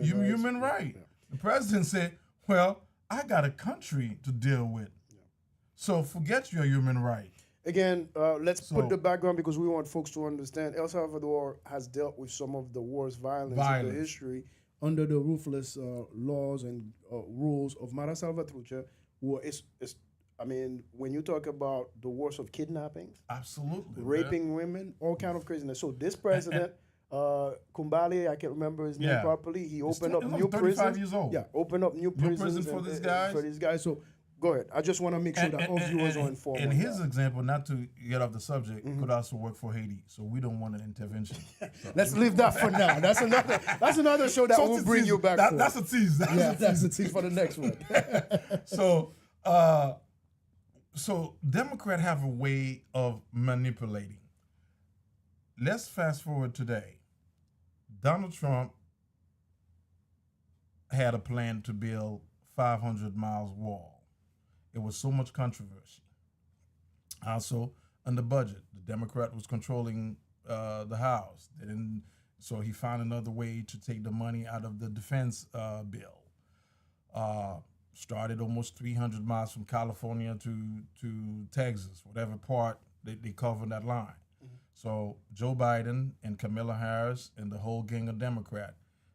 human right." Yeah. The president said, "Well, I got a country to deal with, so forget your human right." Again, let's So- put the background because we want folks to understand. El Salvador has dealt with some of the worst violence in Violence. the history under the ruthless laws and rules of Mara Salvatrucha. When you talk about the worst of kidnappings, Absolutely, raping women, all kind of craziness. So this president, Kumbali, I can't remember his name Yeah. properly. He opened still- up he's new 35 prisons. years old. Yeah, opened up new prisons prison for these For guys? these guys. So go ahead. I just want to make sure that all viewers are informed. And on his that. example, not to get off the subject, could also work for Haiti. So we don't want an intervention. So- Let's leave that for now. That's another show that So we'll it's a bring tease. you back for. That's a tease. Yeah, that's the tease for the next one. So Democrats have a way of manipulating. Let's fast forward today. Donald Trump had a plan to build 500 miles wall. It was so much controversy. Also, on the budget, the Democrat was controlling the House. So he found another way to take the money out of the defense bill. Started almost 300 miles from California to Texas, whatever part they cover that line. So Joe Biden and Kamala Harris and the whole gang of Democrat,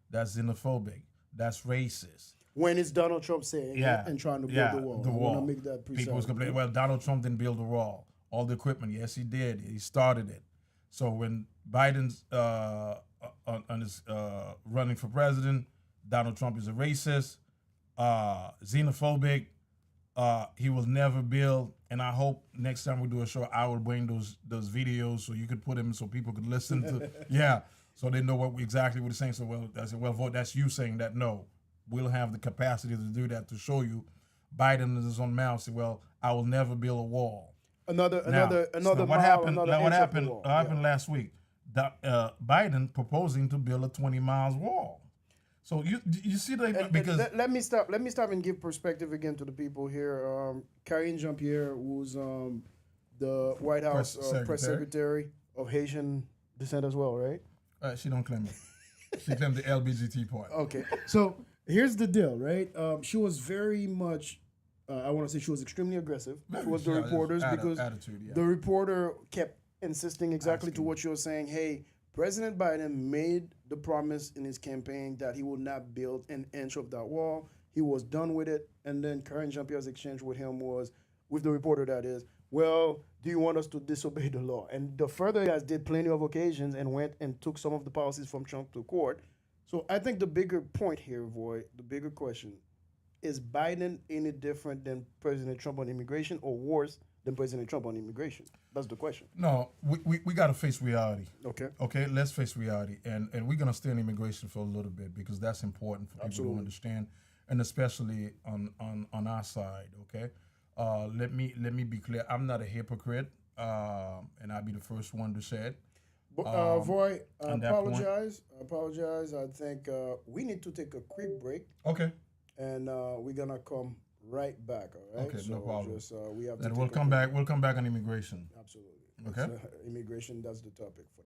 that's xenophobic, that's racist. When it's Donald Trump saying it and trying to build the wall. I want to make that precise. People was complaining, well, Donald Trump didn't build the wall. All the equipment, yes, he did. He started it. So when Biden's on his running for president, Donald Trump is a racist, xenophobic. He will never build. And I hope next time we do a show, I will bring those videos so you could put them so people could listen to. So they know exactly what he's saying. So I said, well, vote. That's you saying that. No, we'll have the capacity to do that to show you. Biden in his own mouth said, well, I will never build a wall. Another what happened? What happened last week? Biden proposing to build a 20 miles wall. So you see that because let me stop and give perspective again to the people here. Karine Jean-Pierre, who's the White House press secretary of Haitian descent as well, right? She don't claim it. She claimed the LBGT part. Okay, so here's the deal, right? She was very much, I want to say she was extremely aggressive towards the reporters because the reporter kept insisting exactly to what you were saying. Hey, President Biden made the promise in his campaign that he would not build an inch of that wall. He was done with it. And then Karine Jean-Pierre's exchange with him was, with the reporter that is, well, do you want us to disobey the law? And the further guys did plenty of occasions and went and took some of the policies from Trump to court. So I think the bigger point here, Voy, the bigger question, is Biden any different than President Trump on immigration or worse than President Trump on immigration? That's the question. No, we got to face reality. Okay. Okay, let's face reality. And we're going to stay on immigration for a little bit because that's important for people to understand, and especially on our side, okay? Let me be clear. I'm not a hypocrite, and I'll be the first one to say it. Voy, I apologize. I think we need to take a quick break. Okay. And we're gonna come right back. All right. Okay, so no problem. Just, we have then we'll come back. We'll come back on immigration. Absolutely. Okay. Immigration. That's the topic for.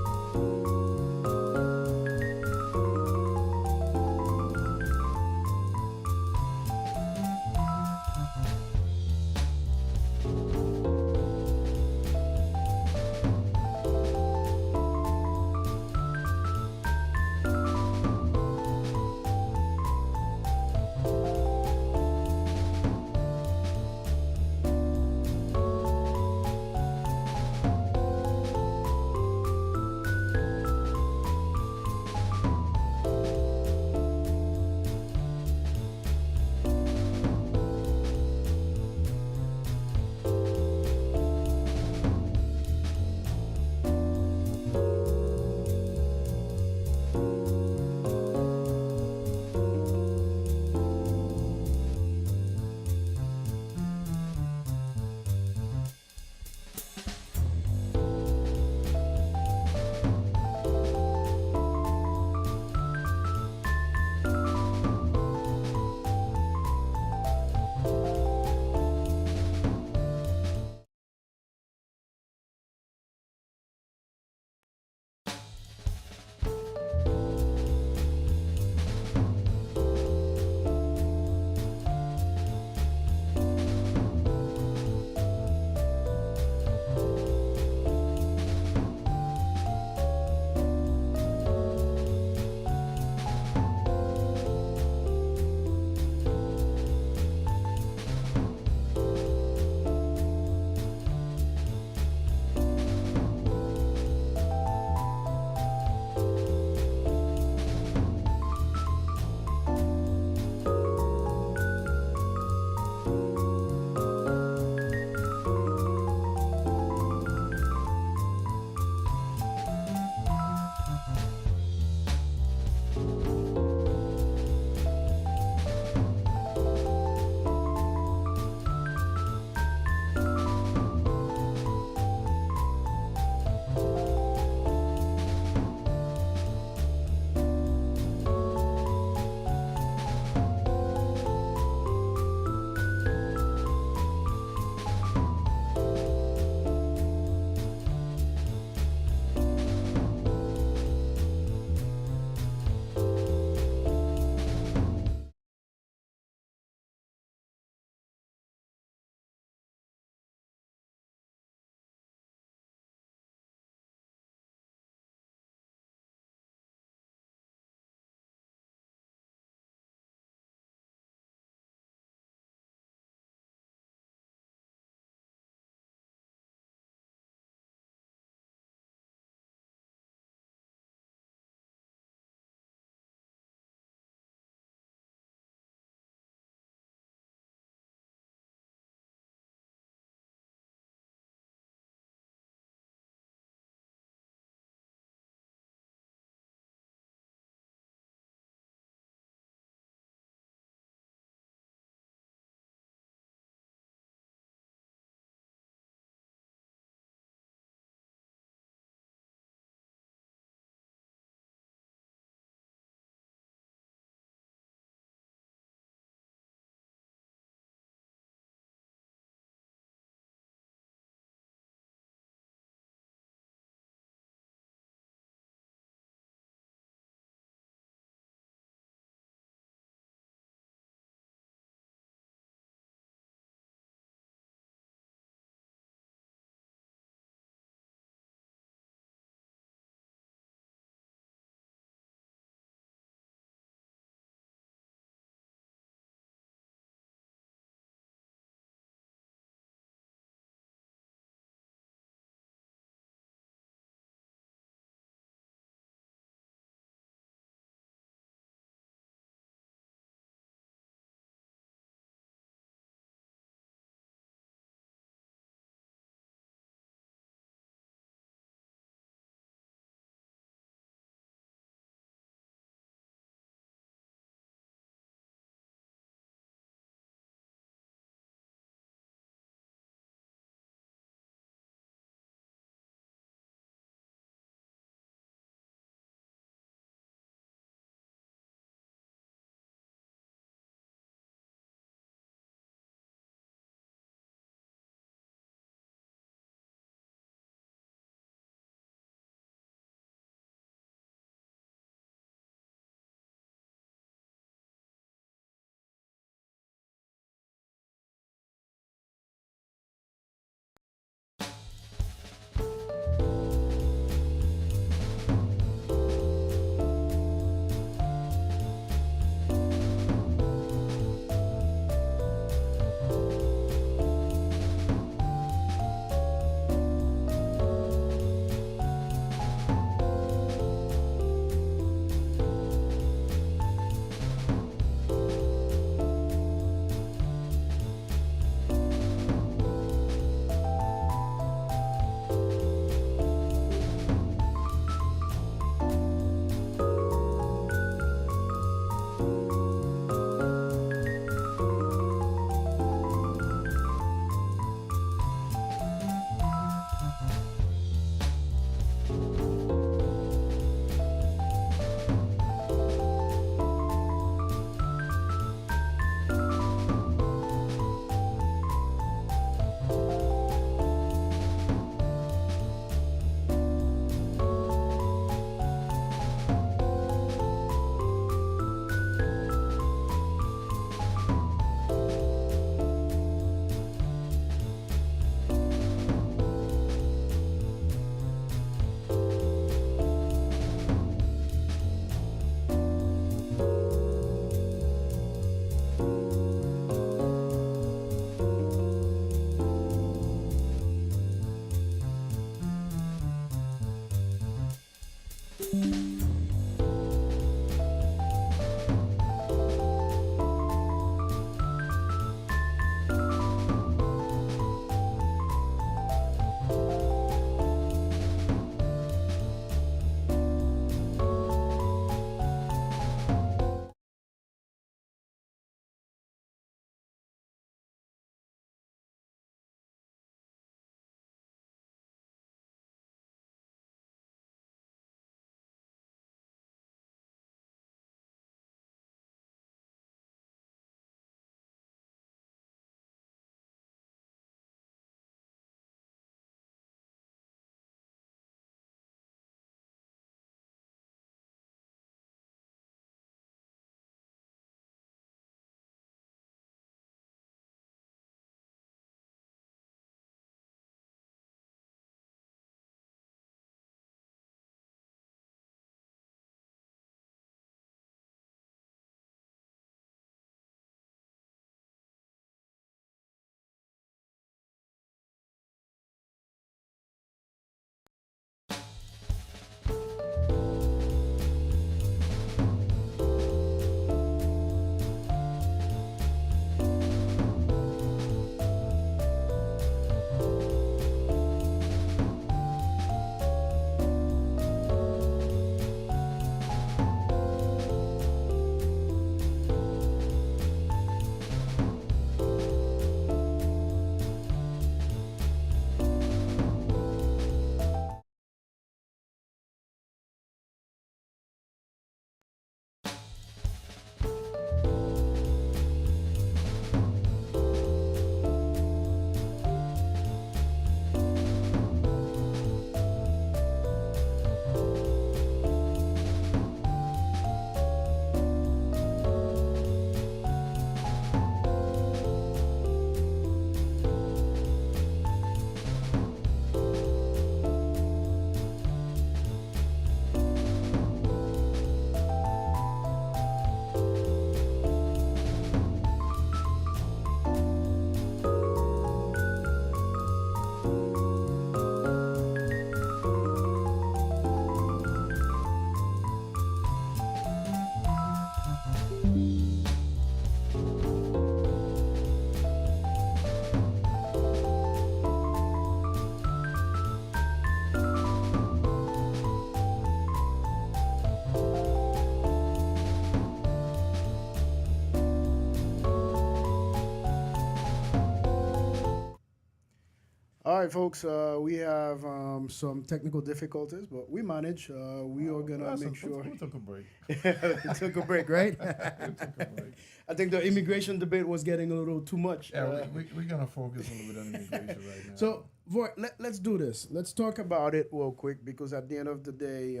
All right, folks. We have some technical difficulties, but we manage. We are gonna make sure. We took a break. We took a break, right? We took a break. I think the immigration debate was getting a little too much. Yeah, we're gonna focus a little bit on immigration right now. So, Voy, let's do this. Let's talk about it real quick because at the end of the day,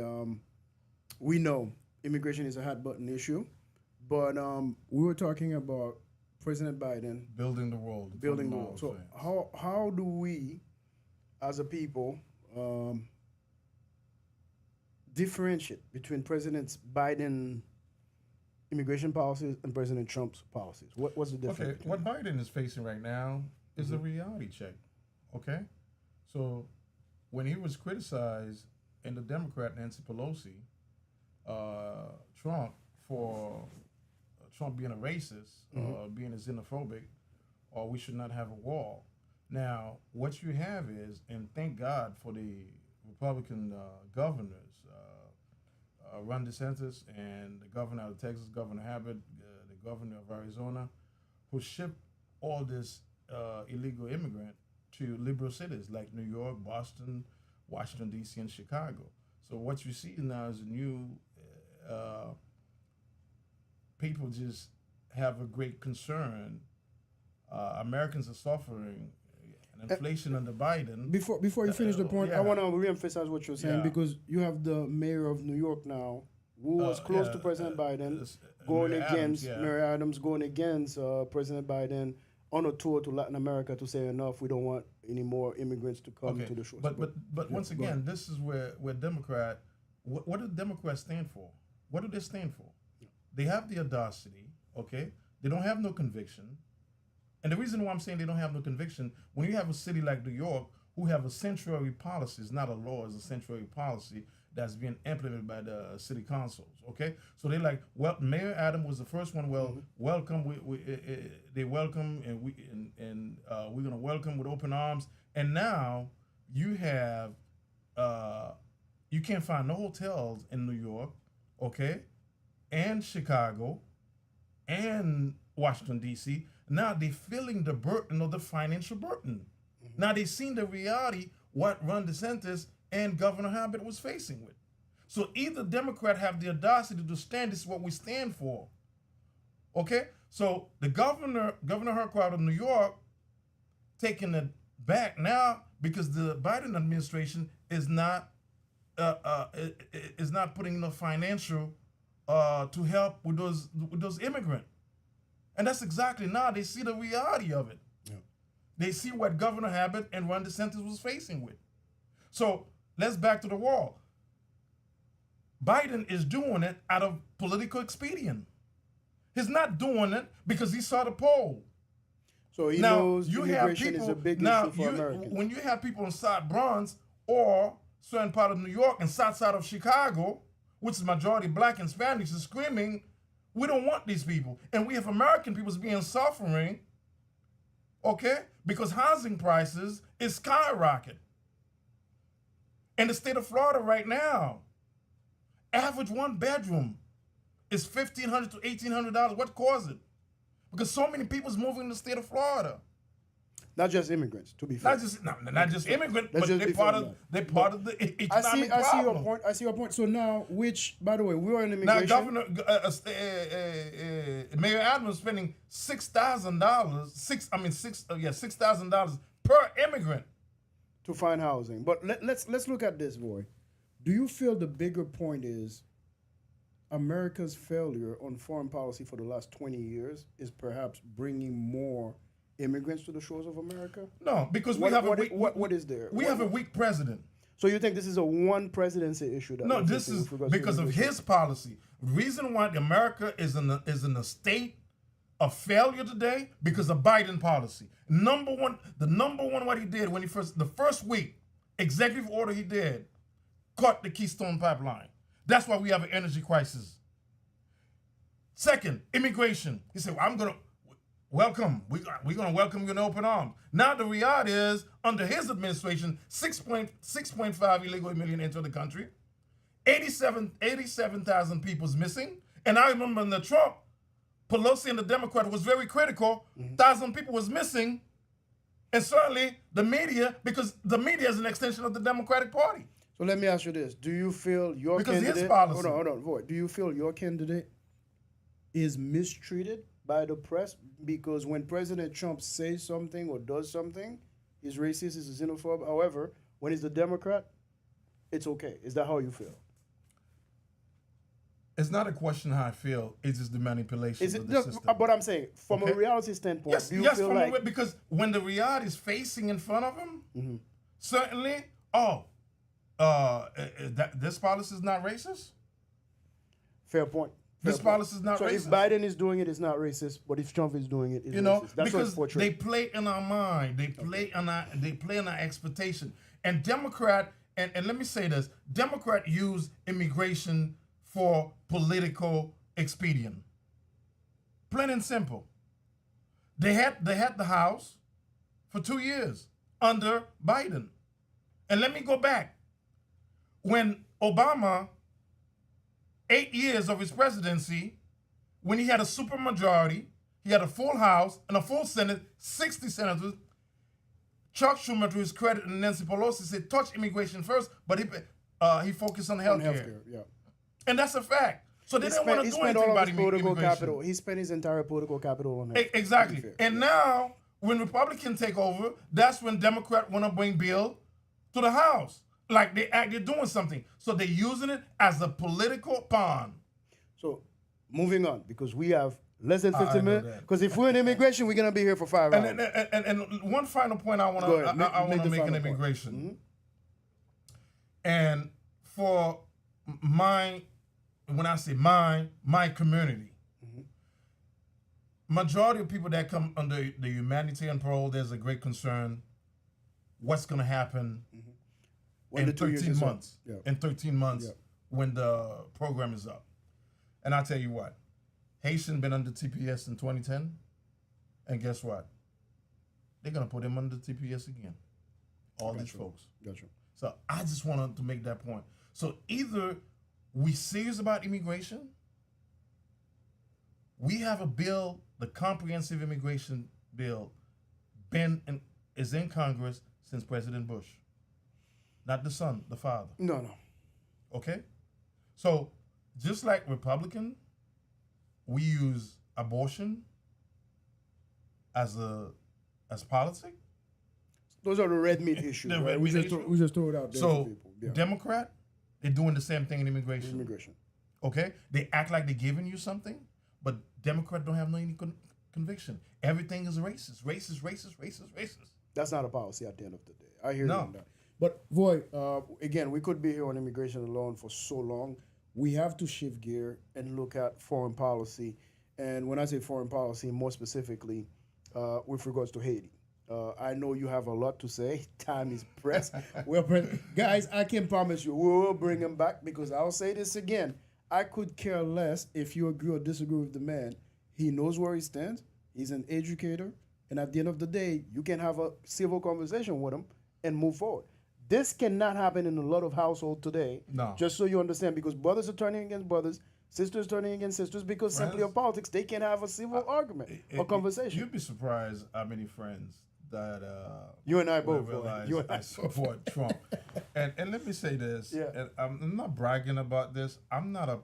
we know immigration is a hot button issue, but we were talking about President Biden building the world. building the wall. So how do we, as a people, differentiate between President Biden immigration policies and President Trump's policies? What's the difference? Okay, what Biden is facing right now is a reality check. Okay, so when he was criticized and the Democrat Nancy Pelosi, Trump for Trump being a racist, being a xenophobic, or we should not have a wall. Now, what you have is, and thank God for the Republican governors, Ron DeSantis and the governor of Texas, Governor Abbott, the governor of Arizona, who shipped all this illegal immigrant to liberal cities like New York, Boston, Washington, D.C., and Chicago. So what you see now is a new people just have a great concern. Americans are suffering an inflation under Biden. Before you finish the point, yeah. I want to reemphasize what you're saying Yeah. because you have the mayor of New York now, who was close to President Biden, going Mary against Adams, Mary Adams, going against President Biden on a tour to Latin America to say enough. We don't want any more immigrants to come to the shores. But once again, this is where Democrat. What do Democrats stand for? What do they stand for? They have the audacity. Okay, they don't have no conviction. And the reason why I'm saying they don't have no conviction, when you have a city like New York, who have a sanctuary policy. It's not a law, it's a sanctuary policy that's being implemented by the city councils. Okay, so they like, well, Mayor Adam was the first one. Well, welcome. They welcome, and we're gonna welcome with open arms. And now you have, you can't find no hotels in New York, okay, and Chicago, and Washington D.C. Now they're feeling the burden of the financial burden. Now they've seen the reality what Ron DeSantis and Governor Abbott was facing with. So either Democrat have the audacity to stand, this is what we stand for. Okay? So the Governor Herquart of New York taking it back now because the Biden administration is not putting enough financial to help with those immigrants. And that's exactly now they see the reality of it. Yeah. They see what Governor Abbott and Ron DeSantis was facing with. So let's back to the wall. Biden is doing it out of political expedient. He's not doing it because he saw the poll. So he knows immigration is a big issue for Americans. When you have people in South Bronx or certain part of New York and south side of Chicago, which is majority black and Spanish, is screaming, we don't want these people. And we have American people being suffering, okay, because housing prices is skyrocket. In the state of Florida right now, average one bedroom is $1,500 to $1,800. What caused it? Because so many people's moving in the state of Florida. Not just immigrants, to be fair. Not just immigrants, but they're part of the economic problem. I see your point. So now, which, by the way, we are in immigration. Now, Mayor Adams is spending $6,000 per immigrant to find housing. But let's look at this, Voy. Do you feel the bigger point is America's failure on foreign policy for the last 20 years is perhaps bringing more immigrants to the shores of America? No, because what is there? We have a weak president. So you think this is a one presidency issue? No, this is because of his policy. The reason why America is in a state of failure today because of Biden policy. The number one what he did when the first week, executive order he did, cut the Keystone Pipeline. That's why we have an energy crisis. Second, immigration. He said, I'm going to welcome. We're going to welcome you in open arms. Now the reality is, under his administration, 6.5 illegal immigrants enter the country. 87,000 people's missing. And I remember in the Trump, Pelosi and the Democrat was very critical. 1,000 people was missing. And certainly the media, because the media is an extension of the Democratic Party. So let me ask you this. Do you feel your candidate... His policy. Hold on, Voy. Do you feel your candidate is mistreated by the press? Because when President Trump says something or does something, he's racist, he's a xenophobe. However, when he's the Democrat, it's okay. Is that how you feel? It's not a question how I feel. It's just the manipulation of the system. But I'm saying, from a reality standpoint, do you feel like... because when the reality is facing in front of him, certainly, this policy is not racist? Fair point. This policy is not racist. So if Biden is doing it, it's not racist. But if Trump is doing it, it's racist. That's because they play in our mind. They play in our expectation. And Democrat, and let me say this, Democrat use immigration for political expedient. Plain and simple. They had the House for 2 years under Biden. And let me go back. When Obama, 8 years of his presidency, when he had a supermajority, he had a full House and a full Senate, 60 senators, Chuck Schumer, to his credit, and Nancy Pelosi said, touch immigration first, but he focused on healthcare. Yeah. And that's a fact. So they didn't want to do anything about immigration. He spent his entire political capital on that. Exactly. And now, when Republicans take over, that's when Democrats want to bring bill to the House. Like they're doing something. So they're using it as a political pawn. So moving on, because we have less than 15 minutes. Because if we're in immigration, we're going to be here for 5 hours. And one final point I want to make in immigration. And for when I say my community, majority of people that come under the humanitarian parole, there's a great concern what's going to happen When the in 2 years 13 is up. months. Yeah. In 13 months when the program is up. And I'll tell you what, Haitian been under TPS in 2010, and guess what? They're going to put him under TPS again. All these folks. Gotcha. So I just wanted to make that point. So either we serious about immigration, we have a bill, the comprehensive immigration bill, is in Congress since President Bush. Not the son, the father. No. Okay? So just like Republican, we use abortion as politic. Those are the red meat issues. The right? red we meat just throw it out there for So people. Yeah. Democrat, they're doing the same thing in immigration. Immigration. Okay? They act like they're giving you something, but Democrat don't have any conviction. Everything is racist. That's not a policy at the end of the day. I hear you No. on that. But Voy, again, we could be here on immigration alone for so long. We have to shift gear and look at foreign policy. And when I say foreign policy, more specifically, with regards to Haiti. I know you have a lot to say. Time is pressed. Guys, I can promise you, we'll bring him back because I'll say this again. I could care less if you agree or disagree with the man. He knows where he stands. He's an educator. And at the end of the day, you can have a civil conversation with him and move forward. This cannot happen in a lot of households today. No. Just so you understand, because brothers are turning against brothers, sisters turning against sisters, because simply of politics, they can have a civil argument or conversation. You'd be surprised how many friends that you and I both realize you and I support Trump. And let me say this. Yeah. And I'm not bragging about this. I'm not a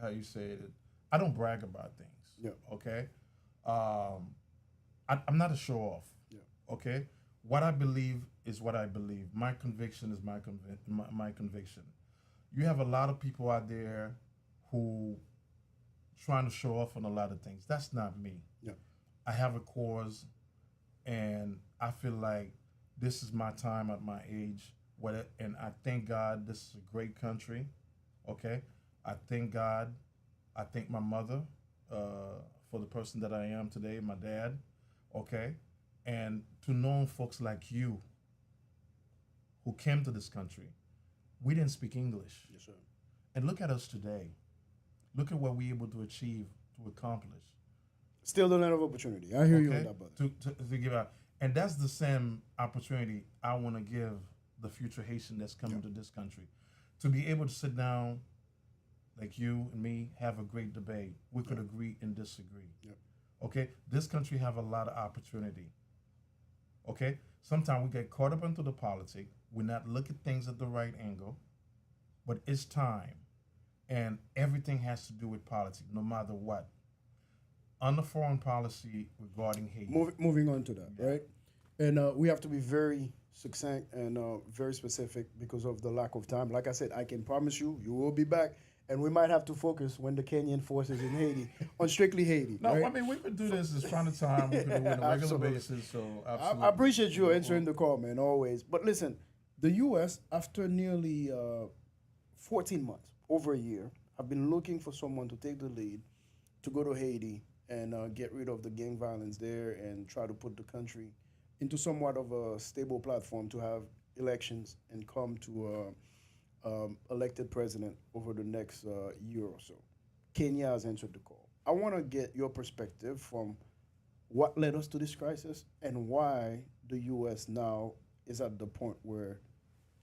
how you say it. I don't brag about things. Yeah. Okay. I'm not a show off. Yeah. Okay. What I believe is what I believe. My conviction is my conviction. You have a lot of people out there who trying to show off on a lot of things. That's not me. Yeah. I have a cause, and I feel like this is my time at my age. And I thank God this is a great country. Okay. I thank God. I thank my mother for the person that I am today, my dad. Okay. And to know folks like you who came to this country, we didn't speak English. Yes, sir. And look at us today. Look at what we're able to achieve, to accomplish. Still the land of opportunity. I hear you on that, brother. To give out. And that's the same opportunity I want to give the future Haitian that's coming to this country. To be able to sit down like you and me, have a great debate. We could agree and disagree. Yep. Okay? This country have a lot of opportunity. Okay? Sometimes we get caught up into the politics. We not look at things at the right angle. But it's time. And everything has to do with politics, no matter what. On the foreign policy regarding Haiti. Moving on to that, right? And we have to be very succinct and very specific because of the lack of time. Like I said, I can promise you, you will be back. And we might have to focus when the Kenyan forces in Haiti on strictly Haiti. No, right? I mean, we could do this as front of time. We could do it on a regular Absolutely. basis. So absolutely. I appreciate you answering the call, man, always. But listen, the U.S., after nearly 14 months, over a year, have been looking for someone to take the lead to go to Haiti and get rid of the gang violence there and try to put the country into somewhat of a stable platform to have elections and come to elected president over the next year or so. Kenya has answered the call. I want to get your perspective from what led us to this crisis and why the U.S. now is at the point where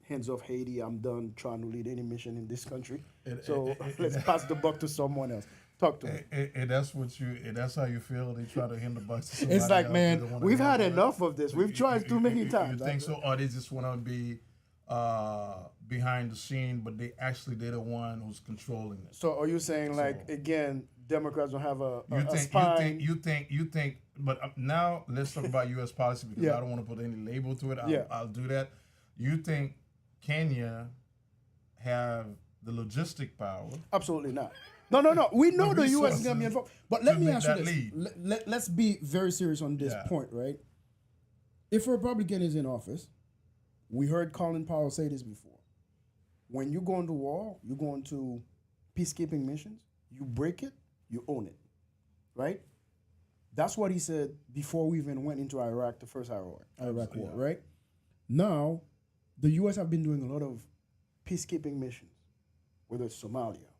hands off Haiti, I'm done trying to lead any mission in this country. Let's pass the buck to someone else. Talk to me. And that's how you feel. They try to hand the buck to somebody It's like, else. man, we've had enough of this. We've tried too many times. You think so? Or they just want to be behind the scene, but they're the one who's controlling it. So are you saying, again, Democrats don't have a spine? You think, but now let's talk about U.S. policy because I don't want to put any label to it. I'll do that. You think Kenya have the logistic power? Absolutely not. No. We know the U.S. is going to be involved. But let me ask you this. Let's be very serious on this point, right? If a Republican is in office, we heard Colin Powell say this before. When you go into war, you go into peacekeeping missions, you break it, you own it, right? That's what he said before we even went into Iraq, the first Iraq war, right? Now, the U.S. have been doing a lot of peacekeeping missions, whether it's Somalia,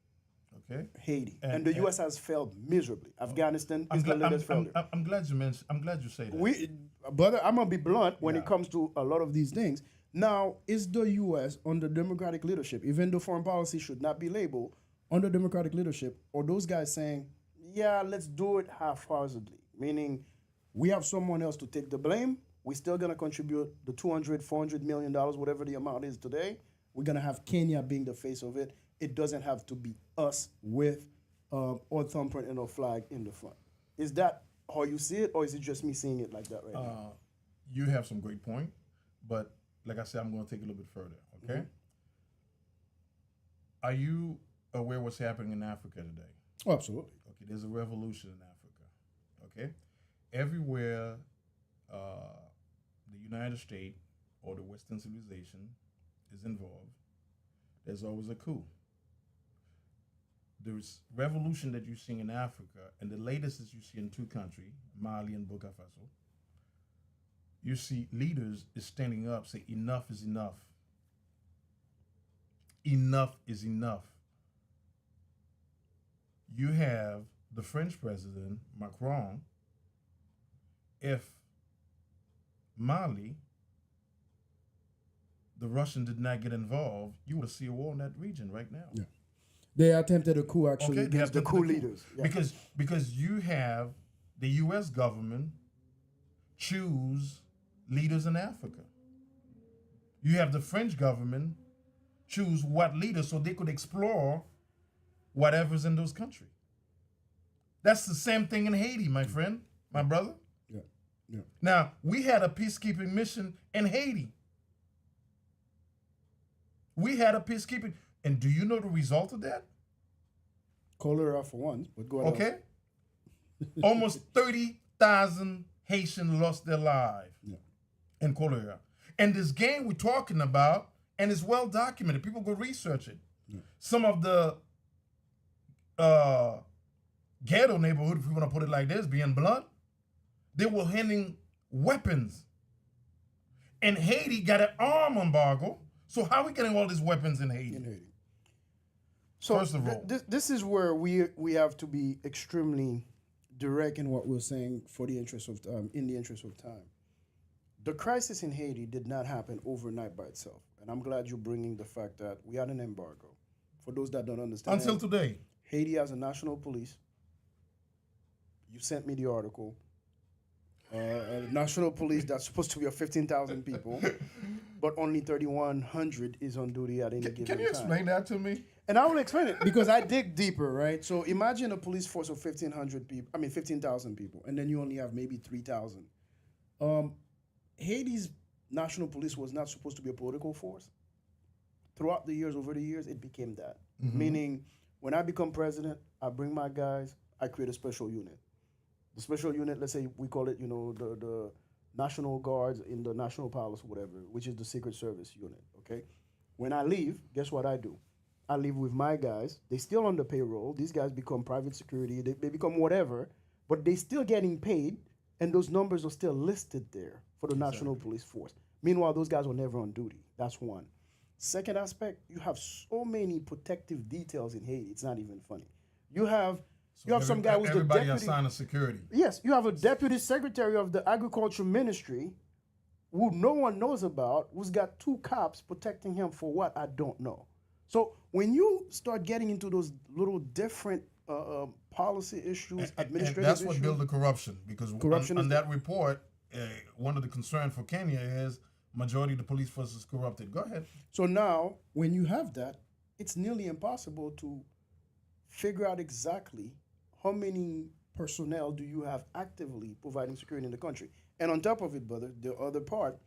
Haiti, and the U.S. has failed miserably. Afghanistan is the latest failure. I'm glad you mentioned. I'm glad you say that. Brother, I'm gonna be blunt when it comes to a lot of these things. Now, is the U.S. under democratic leadership, even though foreign policy should not be labeled under democratic leadership, or those guys saying, yeah, let's do it haphazardly, meaning we have someone else to take the blame. We're still going to contribute the $200, $400 million, whatever the amount is today. We're going to have Kenya being the face of it. It doesn't have to be us with our thumbprint and our flag in the front. Is that how you see it, or is it just me seeing it like that right now? You have some great point, but like I said, I'm going to take it a little bit further, okay? Are you aware what's happening in Africa today? Oh, absolutely. Okay, there's a revolution in Africa, okay? Everywhere the United States or the Western civilization is involved, there's always a coup. There's revolution that you're seeing in Africa, and the latest is you see in two countries, Mali and Burkina Faso. You see leaders is standing up, say enough is enough. Enough is enough. You have the French president, Macron. If Mali, the Russian did not get involved, you would see a war in that region right now. Yeah. They attempted a coup actually against the coup leaders. Yeah. Because you have the U.S. government choose leaders in Africa. You have the French government choose what leaders so they could explore whatever's in those countries. That's the same thing in Haiti, my friend, my brother. Yeah. Yeah. Now, we had a peacekeeping mission in Haiti. We had a peacekeeping, and do you know the result of that? Cholera for one, but go ahead. Okay. Almost 30,000 Haitians lost their lives in cholera. And this game we're talking about, and it's well documented. People go research it. Yeah. Some of the ghetto neighborhood, if we want to put it like this, being blunt, they were handing weapons. And Haiti got an arm embargo. So how are we getting all these weapons in Haiti? So first of all, this is where we have to be extremely direct in what we're saying for the interest of in the interest of time. The crisis in Haiti did not happen overnight by itself, and I'm glad you're bringing the fact that we had an embargo. For those that don't understand, until today, Haiti has a national police. You sent me the article. A national police that's supposed to be of 15,000 people, but only 3,100 is on duty at any given time. Can you explain that to me? And I will explain it because I dig deeper, right? So imagine a police force of 15,000 people, and then you only have maybe 3,000. Haiti's national police was not supposed to be a political force. Throughout the years, over the years, it became that. Mm-hmm. Meaning, when I become president, I bring my guys, I create a special unit. The special unit, let's say we call it, the National Guards in the National Palace, whatever, which is the Secret Service unit, okay? When I leave, guess what I do? I leave with my guys. They still on the payroll. These guys become private security. They become whatever, but they still getting paid, and those numbers are still listed there for the National Police Force. Meanwhile, those guys were never on duty. That's one. Second aspect, you have so many protective details in Haiti. It's not even funny. You have some guy who's the deputy. Everybody assigned a security. Yes, you have a deputy secretary of the Agriculture Ministry who no one knows about, who's got 2 cops protecting him for what I don't know. So when you start getting into those little different policy issues, administrative and that's issues, what built the corruption. Because on that report, one of the concerns for Kenya is majority of the police force is corrupted. Go ahead. So now, when you have that, it's nearly impossible to figure out exactly how many personnel do you have actively providing security in the country. And on top of it, brother, the other part,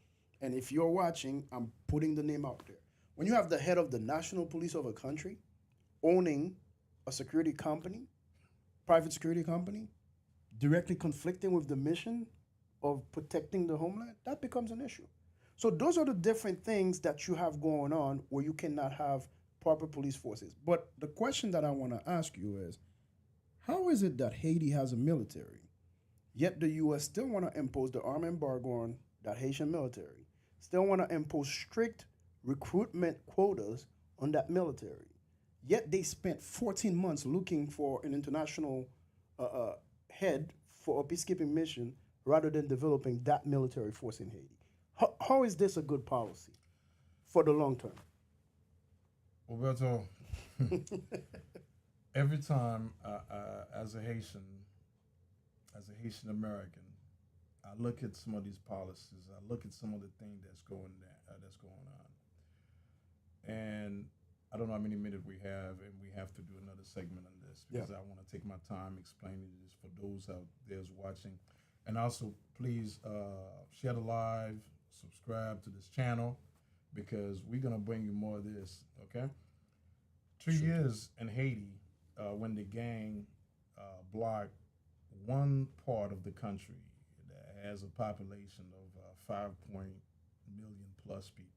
and if you're watching, I'm putting the name out there. When you have the head of the national police of a country owning a security company, private security company, directly conflicting with the mission of protecting the homeland, that becomes an issue. So those are the different things that you have going on where you cannot have proper police forces. But the question that I want to ask you is, how is it that Haiti has a military Yet the U.S. still want to impose the arm embargo on that Haitian military. Still want to impose strict recruitment quotas on that military. Yet they spent 14 months looking for an international head for a peacekeeping mission rather than developing that military force in Haiti. How is this a good policy for the long term? Roberto, every time as a Haitian American, I look at some of these policies. I look at some of the things that's going on, and I don't know how many minutes we have, and we have to do another segment on this because I want to take my time explaining this for those out there watching, and also please share the live, subscribe to this channel because we're gonna bring you more of this. Okay, 2 years in Haiti when the gang blocked one part of the country that has a population of 5 million plus people.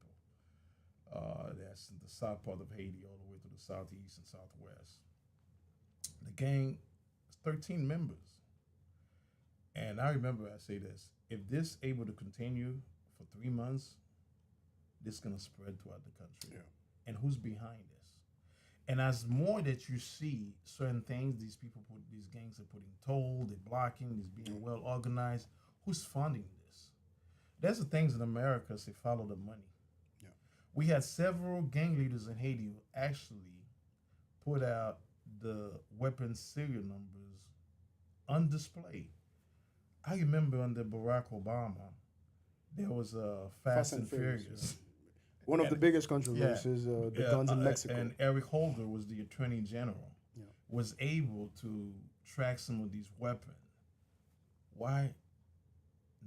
That's in the south part of Haiti all the way to the southeast and southwest. The gang is 13 members. And I remember I say this, if this able to continue for 3 months, this is going to spread throughout the country. Yeah. And who's behind this? And as more that you see certain things, these gangs are putting toll, they're blocking, it's being well organized. Who's funding this? There's the things in America, they follow the money. Yeah. We had several gang leaders in Haiti who actually put out the weapons serial numbers on display. I remember under Barack Obama, there was a Fast and Furious. Yeah. One of the biggest controversies, the guns in Mexico. And Eric Holder was the Attorney General, was able to track some of these weapons. Why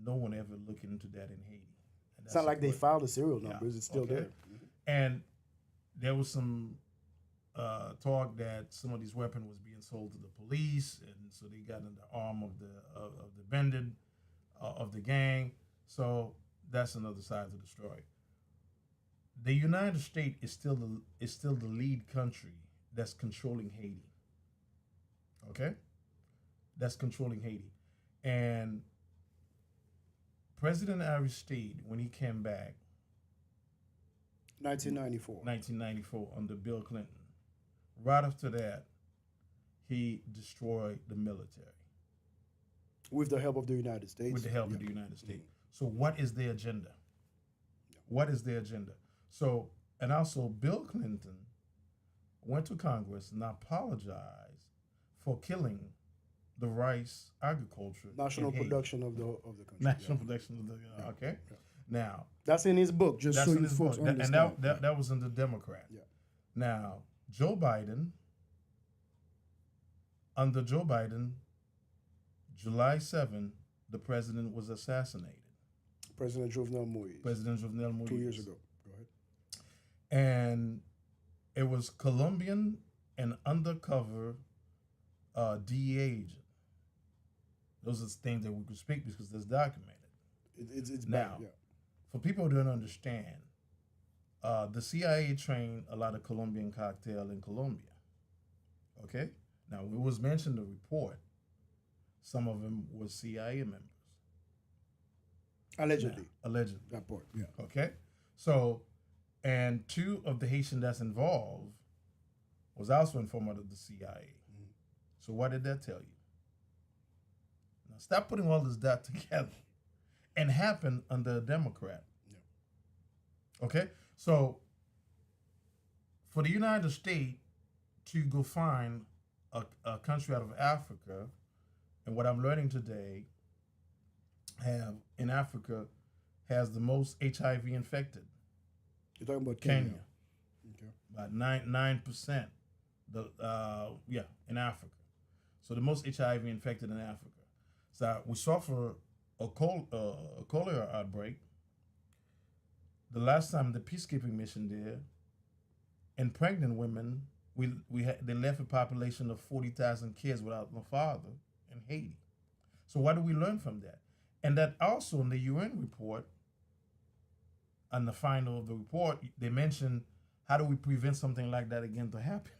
no one ever looked into that in Haiti? It's not like they filed the serial numbers. It's still there. And there was some talk that some of these weapons was being sold to the police, and so they got in the arm of the bandit of the gang. So that's another side of the story. The United States is still the lead country that's controlling Haiti. Okay, that's controlling Haiti, and President Aristide, when he came back, 1994 under Bill Clinton. Right after that, he destroyed the military with the help of the United States. With the help of the United States. So, what is their agenda? What is their agenda? So, and also Bill Clinton went to Congress and apologized for killing the rice agriculture. National production of the country. National production of the okay. Yeah. Now that's in his book. Just so you folks understand. And that was in the Democrat. Yeah. Now Joe Biden, under Joe Biden, July 7th, the president was assassinated. President Jovenel Moïse. 2 years ago. Go ahead. And it was Colombian and undercover DEA agent. Those are things that we could speak because it's documented. It's now, bad, for people who don't understand, the CIA trained a lot of Colombian cartel in Colombia. Okay? Now, it was mentioned in the report, some of them were CIA members. Allegedly. Allegedly. That part, yeah. Okay? So, and 2 of the Haitians that's involved was also informed of the CIA. Mm-hmm. So what did that tell you? Now, stop putting all this data together. And happened under a Democrat. Yeah. Okay? So, for the United States to go find a country out of Africa, and what I'm learning today, in Africa has the most HIV infected. You're talking about Kenya. Okay. About 9%. In Africa. So the most HIV infected in Africa. So we suffer a cholera outbreak. The last time the peacekeeping mission there, and pregnant women, they left a population of 40,000 kids without no father in Haiti. So what do we learn from that? And that also in the UN report, on the final of the report, they mentioned how do we prevent something like that again to happen?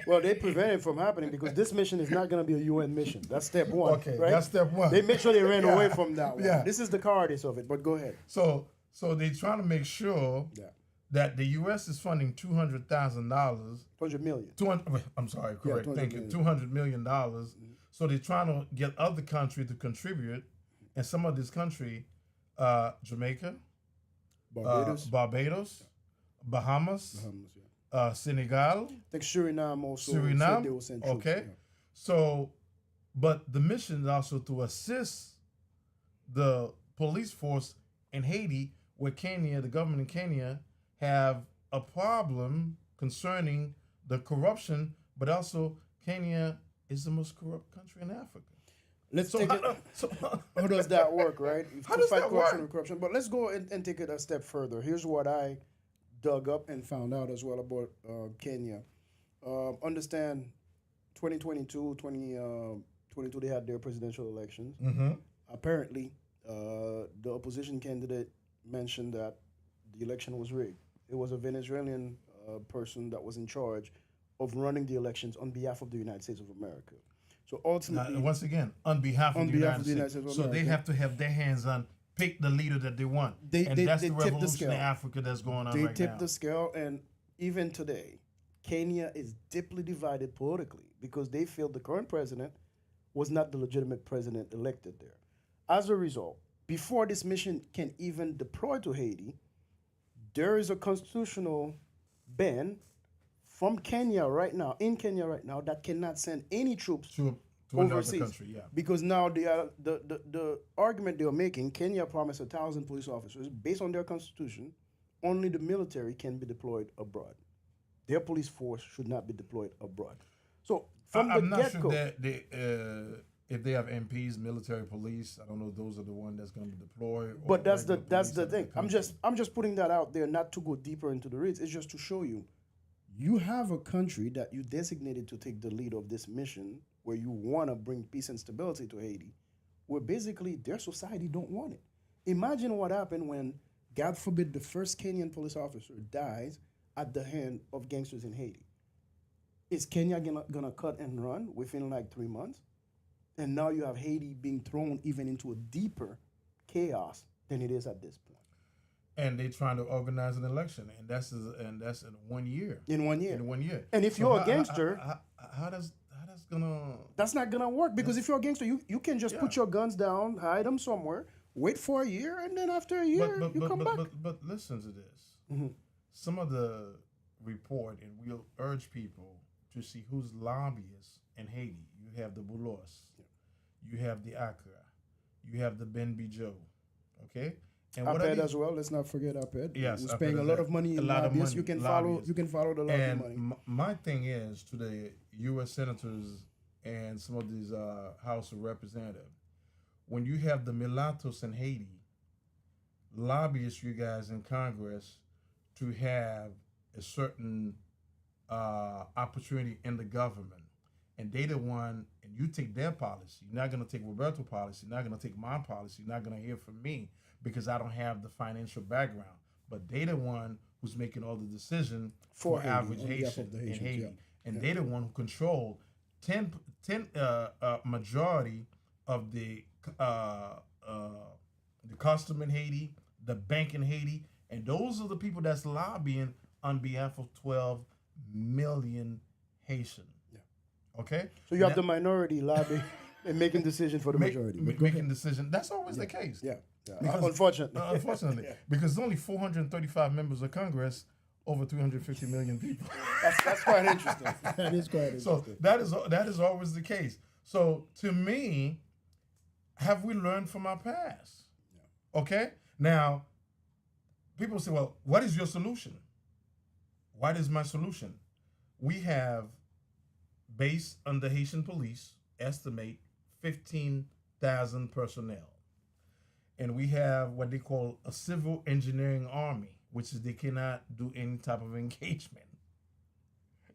Well, they prevent it from happening because this mission is not going to be a UN mission. That's step one. Okay, right? that's step one. They make sure they ran away from that one. Yeah. This is the cowardice of it, but go ahead. So they're trying to make sure that the U.S. is funding $200,000. $200 million. I'm sorry, correct. Thank you. $200 million. So they're trying to get other countries to contribute, and some of this country, Jamaica, Barbados, Bahamas, Senegal. I think Suriname also. Suriname. They will send troops, Okay. Yeah. So, but the mission is also to assist the police force in Haiti, where Kenya, the government in Kenya, have a problem concerning the corruption, but also Kenya is the most corrupt country in Africa. Let's take it. How does that work, right? How does that work? Corruption. But let's go and take it a step further. Here's what I dug up and found out as well about Kenya. Understand 2022, they had their presidential elections. Mm-hmm. Apparently, the opposition candidate mentioned that the election was rigged. It was a Venezuelan person that was in charge of running the elections on behalf of the United States of America. So ultimately, now, once again, on behalf of the United States. So they have to have their hands on pick the leader that they want. That's the revolution in Africa that's going on right now. They tipped the scale, and even today, Kenya is deeply divided politically because they feel the current president was not the legitimate president elected there. As a result, before this mission can even deploy to Haiti, there is a constitutional ban from Kenya right now, that cannot send any troops to overseas. Another country, yeah. Because now the argument they're making, Kenya promised 1,000 police officers. Based on their constitution, only the military can be deployed abroad. Their police force should not be deployed abroad. So from I'm the get-go, not sure if they have MPs, military police, I don't know if those are the ones that's going to be deployed. But that's the thing. I'm just putting that out there, not to go deeper into the reads. It's just to show you, you have a country that you designated to take the lead of this mission, where you want to bring peace and stability to Haiti, where basically their society don't want it. Imagine what happened when, God forbid, the first Kenyan police officer dies at the hand of gangsters in Haiti. Is Kenya gonna cut and run within like 3 months? And now you have Haiti being thrown even into a deeper chaos than it is at this point. And they're trying to organize an election, and that's in 1 year. In 1 year. In 1 year. And if you're a gangster, how does gonna? That's not gonna work, because if you're a gangster, you can just put your guns down, hide them somewhere, wait for a year, and then after a year you come back. But listen to this. Mm-hmm. Some of the report, and we'll urge people to see who's lobbyists in Haiti. You have the Boulos, you have the Accra, you have the Ben Bijo, okay? And APED as well. Let's not forget APED. Yes, we're spending a lot of money in lobbyists. You can follow the lobby money. My thing is, to the U.S. senators and some of these House of Representatives, when you have the mulattoes in Haiti, lobbyists you guys in Congress to have a certain opportunity in the government, and they the one, and you take their policy. You're not going to take Roberto's policy. You're not going to take my policy. You're not going to hear from me, because I don't have the financial background. But they the one who's making all the decision for Haiti, average Haitian in Haiti. Yeah. And they the one who control 10 majority of the custom in Haiti, the bank in Haiti, and those are the people that's lobbying on behalf of 12 million Haitian. Yeah. Okay? So you have the minority lobby and making decisions for the majority. Making decisions. That's always the case. Yeah. Because, unfortunately. Unfortunately. Because there's only 435 members of Congress, over 350 million people. That's quite interesting. That is quite interesting. So that is always the case. So to me, have we learned from our past? Yeah. Okay? Now, people say, well, what is your solution? What is my solution? We have, based on the Haitian police, estimate 15,000 personnel. And we have what they call a civil engineering army, which is they cannot do any type of engagement.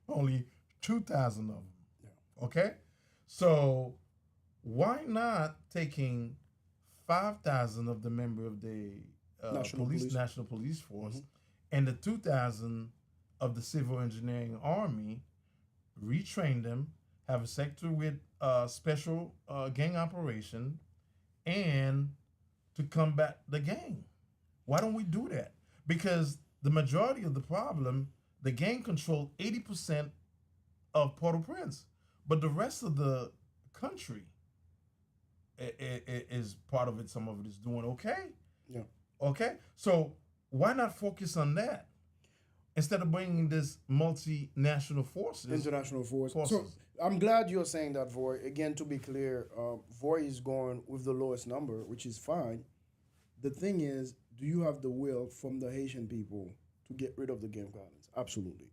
Only 2,000 of them. Yeah. Okay? So why not taking 5,000 of the member of the National Police Force, and the 2,000 of the civil engineering army, retrain them, have a sector with special gang operation, and to combat the gang. Why don't we do that? Because the majority of the problem, the gang control 80% of Port-au-Prince, but the rest of the country is part of it. Some of it is doing okay. Yeah. Okay. So why not focus on that instead of bringing this multinational forces, international force? So I'm glad you're saying that, Voy. Again, to be clear, Voy is going with the lowest number, which is fine. The thing is, do you have the will from the Haitian people to get rid of the game violence? Absolutely.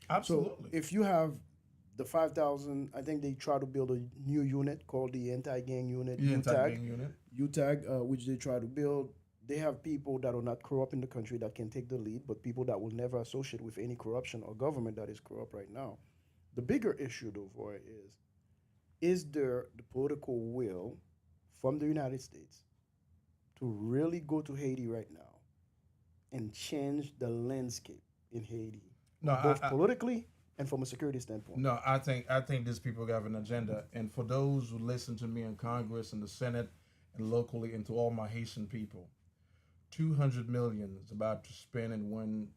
Absolutely. So if you have the 5,000, I think they try to build a new unit called the anti-gang unit, UTAG, which they try to build. They have people that are not corrupt in the country that can take the lead, but people that will never associate with any corruption or government that is corrupt right now. The bigger issue, though, Voy, is there the political will from the United States to really go to Haiti right now and change the landscape in Haiti, both politically and from a security standpoint? No, I think these people have an agenda, and for those who listen to me in Congress and the Senate and locally, and to all my Haitian people, 200 million is about to spend in one,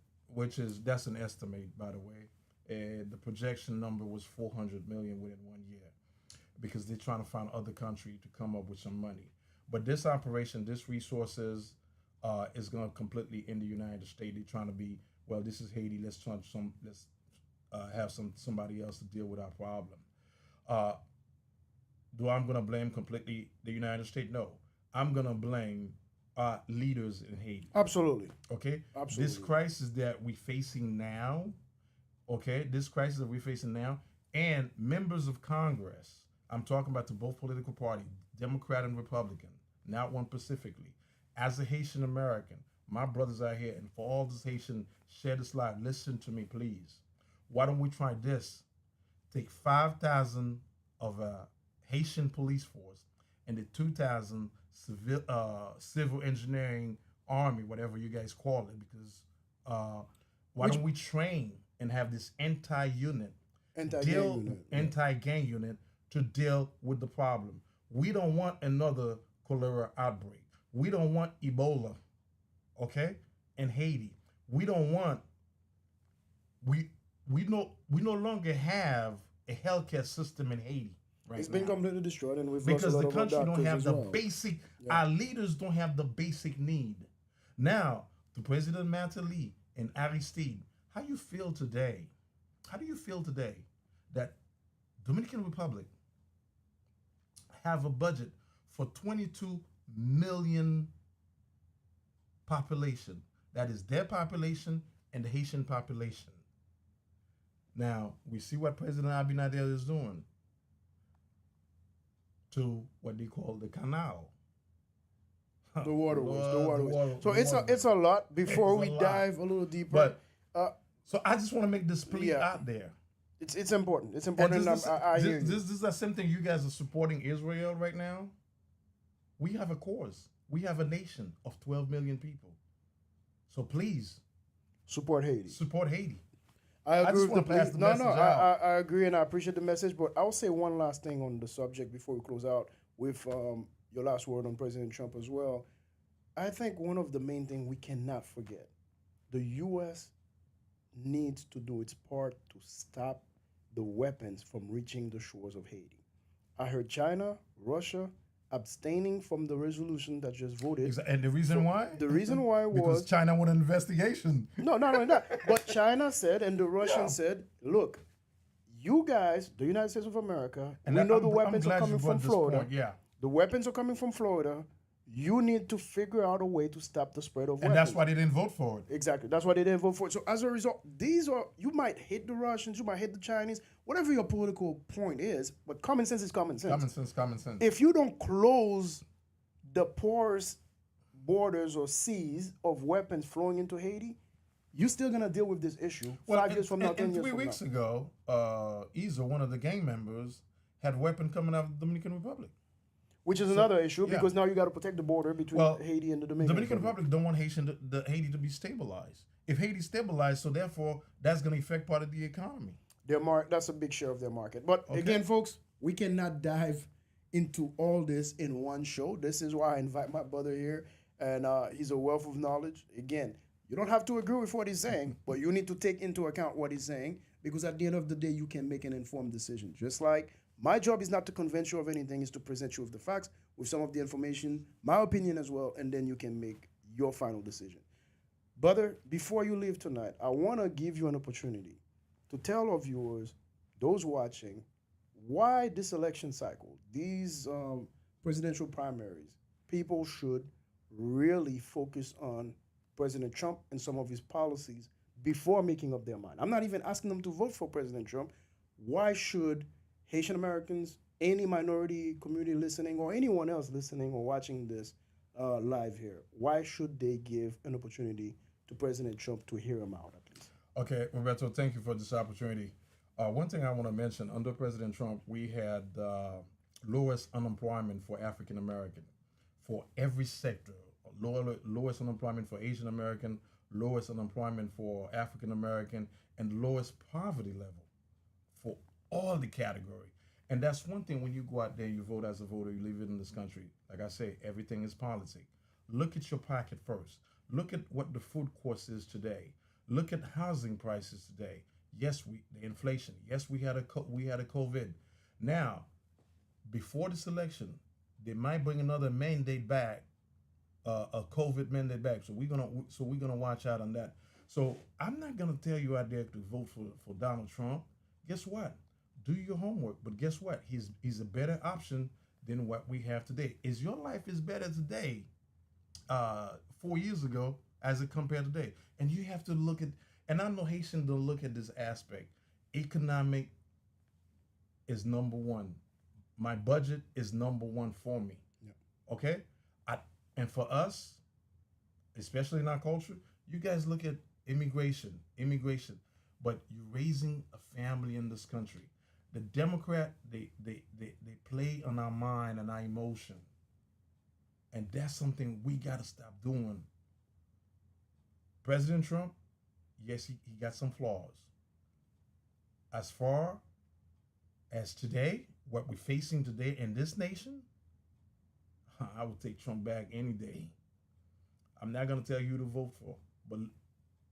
that's an estimate, by the way. The projection number was 400 million within 1 year, because they're trying to find other country to come up with some money. But this operation, this resources, is going to completely in the United States. They're trying to be, well, this is Haiti. Let's have somebody else to deal with our problem. Do I'm going to blame completely the United States? No, I'm going to blame leaders in Haiti. Absolutely. Okay. Absolutely. This crisis that we're facing now. Okay. This crisis that we're facing now, and members of Congress. I'm talking about to both political parties, Democrat and Republican, not one specifically. As a Haitian American, my brothers out here, and for all this Haitian, share this live. Listen to me, please. Why don't we try this? Take 5,000 of a Haitian police force and the 2,000 civil engineering army, whatever you guys call it, because why don't we train and have this anti-gang unit to deal with the problem? We don't want another cholera outbreak. We don't want Ebola, okay, in Haiti. We don't want, we no longer have a healthcare system in Haiti right now. It's been completely destroyed, and we've because lost a lot the country of don't have the well. basic. Yeah. Our leaders don't have the basic need. Now, to President Matali and Aristide, how do you feel today that Dominican Republic have a budget for 22 million population? That is their population and the Haitian population. Now, we see what President Abinader is doing to what they call the canal. The waterways. So it's a lot. Before we dive a little deeper. But, so I just want to make this plea out there. It's important. It's important. I hear you. This is the same thing. You guys are supporting Israel right now. We have a cause. We have a nation of 12 million people. So please support Haiti. Support Haiti. I agree with I agree, and I appreciate the message. But I'll say one last thing on the subject before we close out with your last word on President Trump as well. I think one of the main things we cannot forget, the U.S. needs to do its part to stop the weapons from reaching the shores of Haiti. I heard China, Russia abstaining from the resolution that just voted. And the reason why? The reason why was... Because China wanted an investigation. No, not only that. But China said, and the Russians said, look, you guys, the United States of America, and we know the weapons are coming from Florida. The weapons are coming from Florida. You need to figure out a way to stop the spread of weapons. And that's why they didn't vote for it. Exactly. That's why they didn't vote for it. So as a result, you might hate the Russians, you might hate the Chinese, whatever your political point is, but common sense is common sense. Common sense. If you don't close the porous borders or seas of weapons flowing into Haiti, you're still going to deal with this issue 5 years from now, 10 years from now. 3 weeks ago, Isa, one of the gang members, had a weapon coming out of the Dominican Republic. Which is another issue, because now you got to protect the border between Haiti and the Dominican Republic don't want Haiti to be stabilized. If Haiti stabilized, so therefore that's going to affect part of the economy. That's a big share of their market. But Okay. Again, folks, we cannot dive into all this in one show. This is why I invite my brother here, and he's a wealth of knowledge. Again, you don't have to agree with what he's saying, but you need to take into account what he's saying because at the end of the day, you can make an informed decision. Just like my job is not to convince you of anything, is to present you with the facts, with some of the information, my opinion as well, and then you can make your final decision. Brother, before you leave tonight, I want to give you an opportunity to tell our viewers, those watching, why this election cycle, these presidential primaries, people should really focus on President Trump and some of his policies before making up their mind. I'm not even asking them to vote for President Trump. Why should Haitian Americans, any minority community listening, or anyone else listening or watching this live here, why should they give an opportunity to President Trump to hear him out at least? Okay, Roberto, thank you for this opportunity. One thing I want to mention, under President Trump, we had lowest unemployment for African American for every sector. Lowest unemployment for Asian American, lowest unemployment for African American, and lowest poverty level for all the category. And that's one thing when you go out there, you vote as a voter, you live in this country. Like I say, everything is policy. Look at your pocket first. Look at what the food cost is today. Look at housing prices today. Yes, the inflation. Yes, we had a COVID. Now, before this election, they might bring another mandate back, a COVID mandate back. So we're gonna watch out on that. So I'm not gonna tell you out there to vote for Donald Trump. Guess what? Do your homework. But guess what? He's a better option than what we have today. Is your life is better today, 4 years ago, as it compared to today? And you have to look at, and I know Haitians don't look at this aspect. Economic is number one. My budget is number one for me. Yeah. Okay? And for us, especially in our culture, you guys look at immigration, but you're raising a family in this country. The Democrat, they play on our mind and our emotion. And that's something we got to stop doing. President Trump, yes, he got some flaws. As far as today, what we're facing today in this nation, I would take Trump back any day. I'm not going to tell you to vote for, but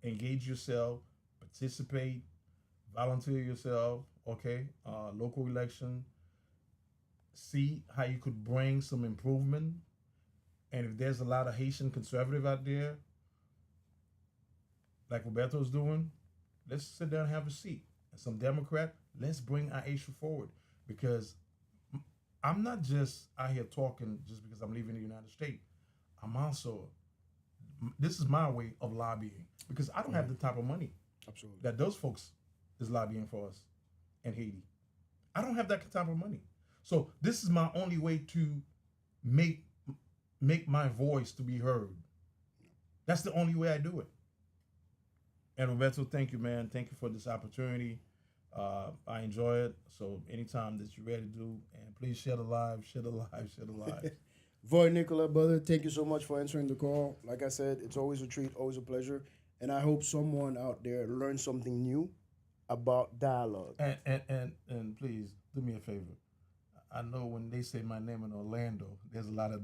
engage yourself, participate, volunteer yourself, okay? Local election, see how you could bring some improvement. And if there's a lot of Haitian conservative out there, like Roberto's doing, let's sit down and have a seat. And some Democrat, let's bring our issue forward. Because I'm not just out here talking just because I'm leaving the United States. I'm also, this is my way of lobbying. Because I don't have the type of money Absolutely. that those folks is lobbying for us in Haiti. I don't have that type of money. So this is my only way to make my voice to be heard. That's the only way I do it. And Roberto, thank you, man. Thank you for this opportunity. I enjoy it. So anytime that you're ready to do, and please share the live. Voy Nicolas, brother, thank you so much for answering the call. Like I said, it's always a treat, always a pleasure. And I hope someone out there learned something new about dialogue. And please do me a favor. I know when they say my name in Orlando, there's a lot of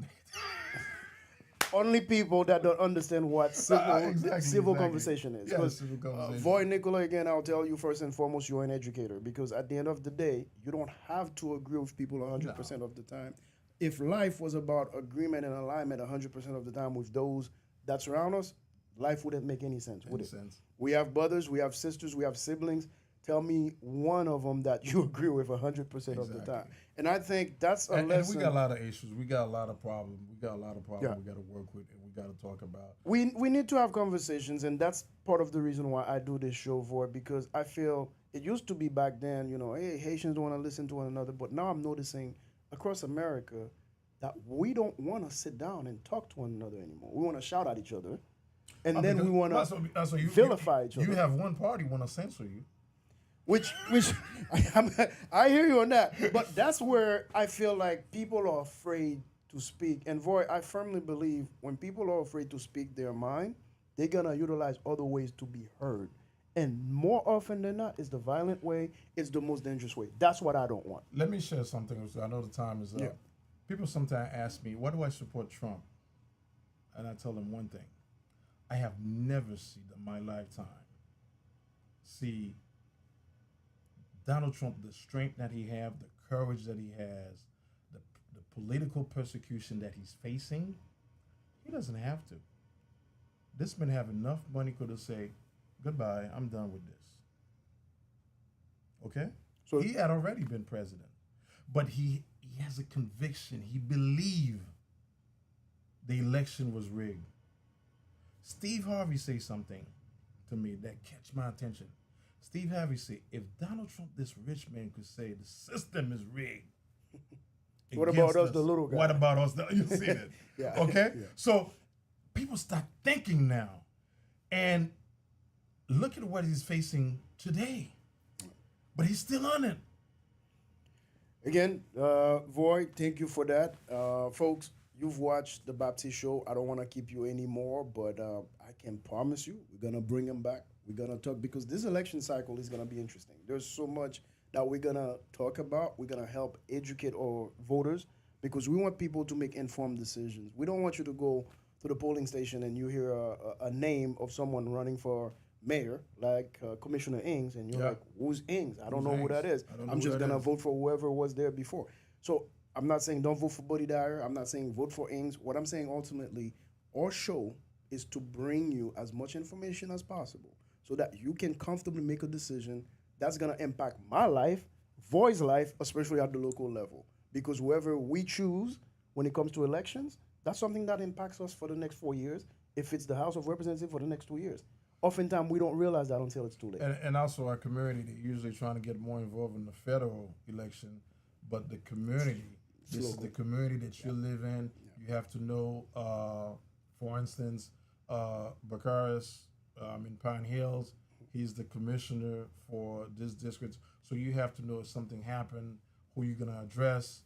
Only people that don't understand what civil Exactly. conversation is. Yeah, civil conversation. Voy Nicolas, again, I'll tell you first and foremost, you're an educator because at the end of the day, you don't have to agree with people 100% of the time. If life was about agreement and alignment 100% of the time with those that surround us, life wouldn't make any sense, would it? We have brothers, we have sisters, we have siblings. Tell me one of them that you agree with 100% of the time. And I think that's a lesson. And we got a lot of issues. We got a lot of problems. We got to work with and we got to talk about. We need to have conversations, and that's part of the reason why I do this show, for because I feel it used to be back then, hey, Haitians don't want to listen to one another, but now I'm noticing across America that we don't want to sit down and talk to one another anymore. We want to shout at each other, and then we want to vilify each other. You have one party want to censor you. Which I hear you on that, but that's where I feel like people are afraid to speak. And Voy, I firmly believe when people are afraid to speak their mind, they're gonna utilize other ways to be heard. And more often than not, it's the violent way, it's the most dangerous way. That's what I don't want. Let me share something with you. I know the time is up. Yeah. People sometimes ask me, why do I support Trump? And I tell them one thing. I have never seen in my lifetime see Donald Trump, the strength that he have, the courage that he has, the political persecution that he's facing. He doesn't have to. This man have enough money to say, goodbye, I'm done with this. Okay? So he had already been president. But he has a conviction. He believed the election was rigged. Steve Harvey say something to me that catch my attention. Steve Harvey say, if Donald Trump, this rich man, could say the system is rigged. What about us, the little guy? What about us? You see it? Yeah. Okay? Yeah. So people start thinking now. And look at what he's facing today. But he's still on it. Again, Voy, thank you for that. Folks, you've watched the Baptiste Show. I don't want to keep you anymore, but I can promise you we're going to bring him back. We're going to talk because this election cycle is going to be interesting. There's so much that we're going to talk about. We're going to help educate our voters because we want people to make informed decisions. We don't want you to go to the polling station and you hear a name of someone running for mayor, like Commissioner Ings, and you're like, who's Ings? I don't know who that is. I'm just going to vote for whoever was there before. So I'm not saying don't vote for Buddy Dyer. I'm not saying vote for Ings. What I'm saying ultimately, our show is to bring you as much information as possible so that you can comfortably make a decision that's going to impact my life, Voy's life, especially at the local level. Because whoever we choose when it comes to elections, that's something that impacts us for the next 4 years. If it's the House of Representatives for the next 2 years. Oftentimes, we don't realize that until it's too late. And also our community, they're usually trying to get more involved in the federal election, but the community, this is the community that you live in. You have to know, for instance, Bakaris in Pine Hills, he's the commissioner for this district. So you have to know if something happened, who you're going to address,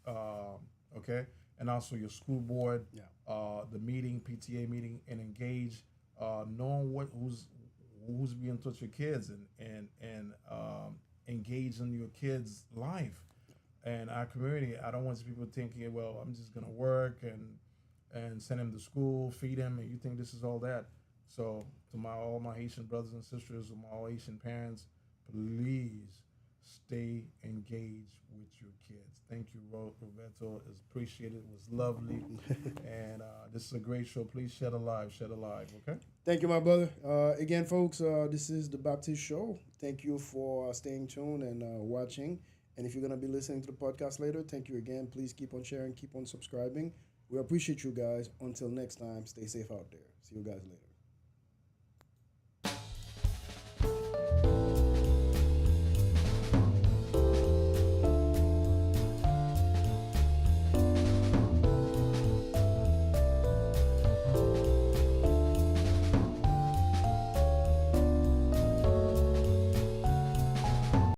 okay? And also your school board, the meeting, PTA meeting, and engage, knowing who's being in touch with kids and engage in your kids' life. And our community, I don't want people thinking, well, I'm just gonna work and send him to school, feed him, and you think this is all that. So to all my Haitian brothers and sisters, and all Haitian parents, please stay engaged with your kids. Thank you, Roberto. It's appreciated. It was lovely. And this is a great show. Please share the live, okay? Thank you, my brother. Again, folks, this is the Baptiste Show. Thank you for staying tuned and watching. And if you're going to be listening to the podcast later, thank you again. Please keep on sharing, keep on subscribing. We appreciate you guys. Until next time, stay safe out there. See you guys later.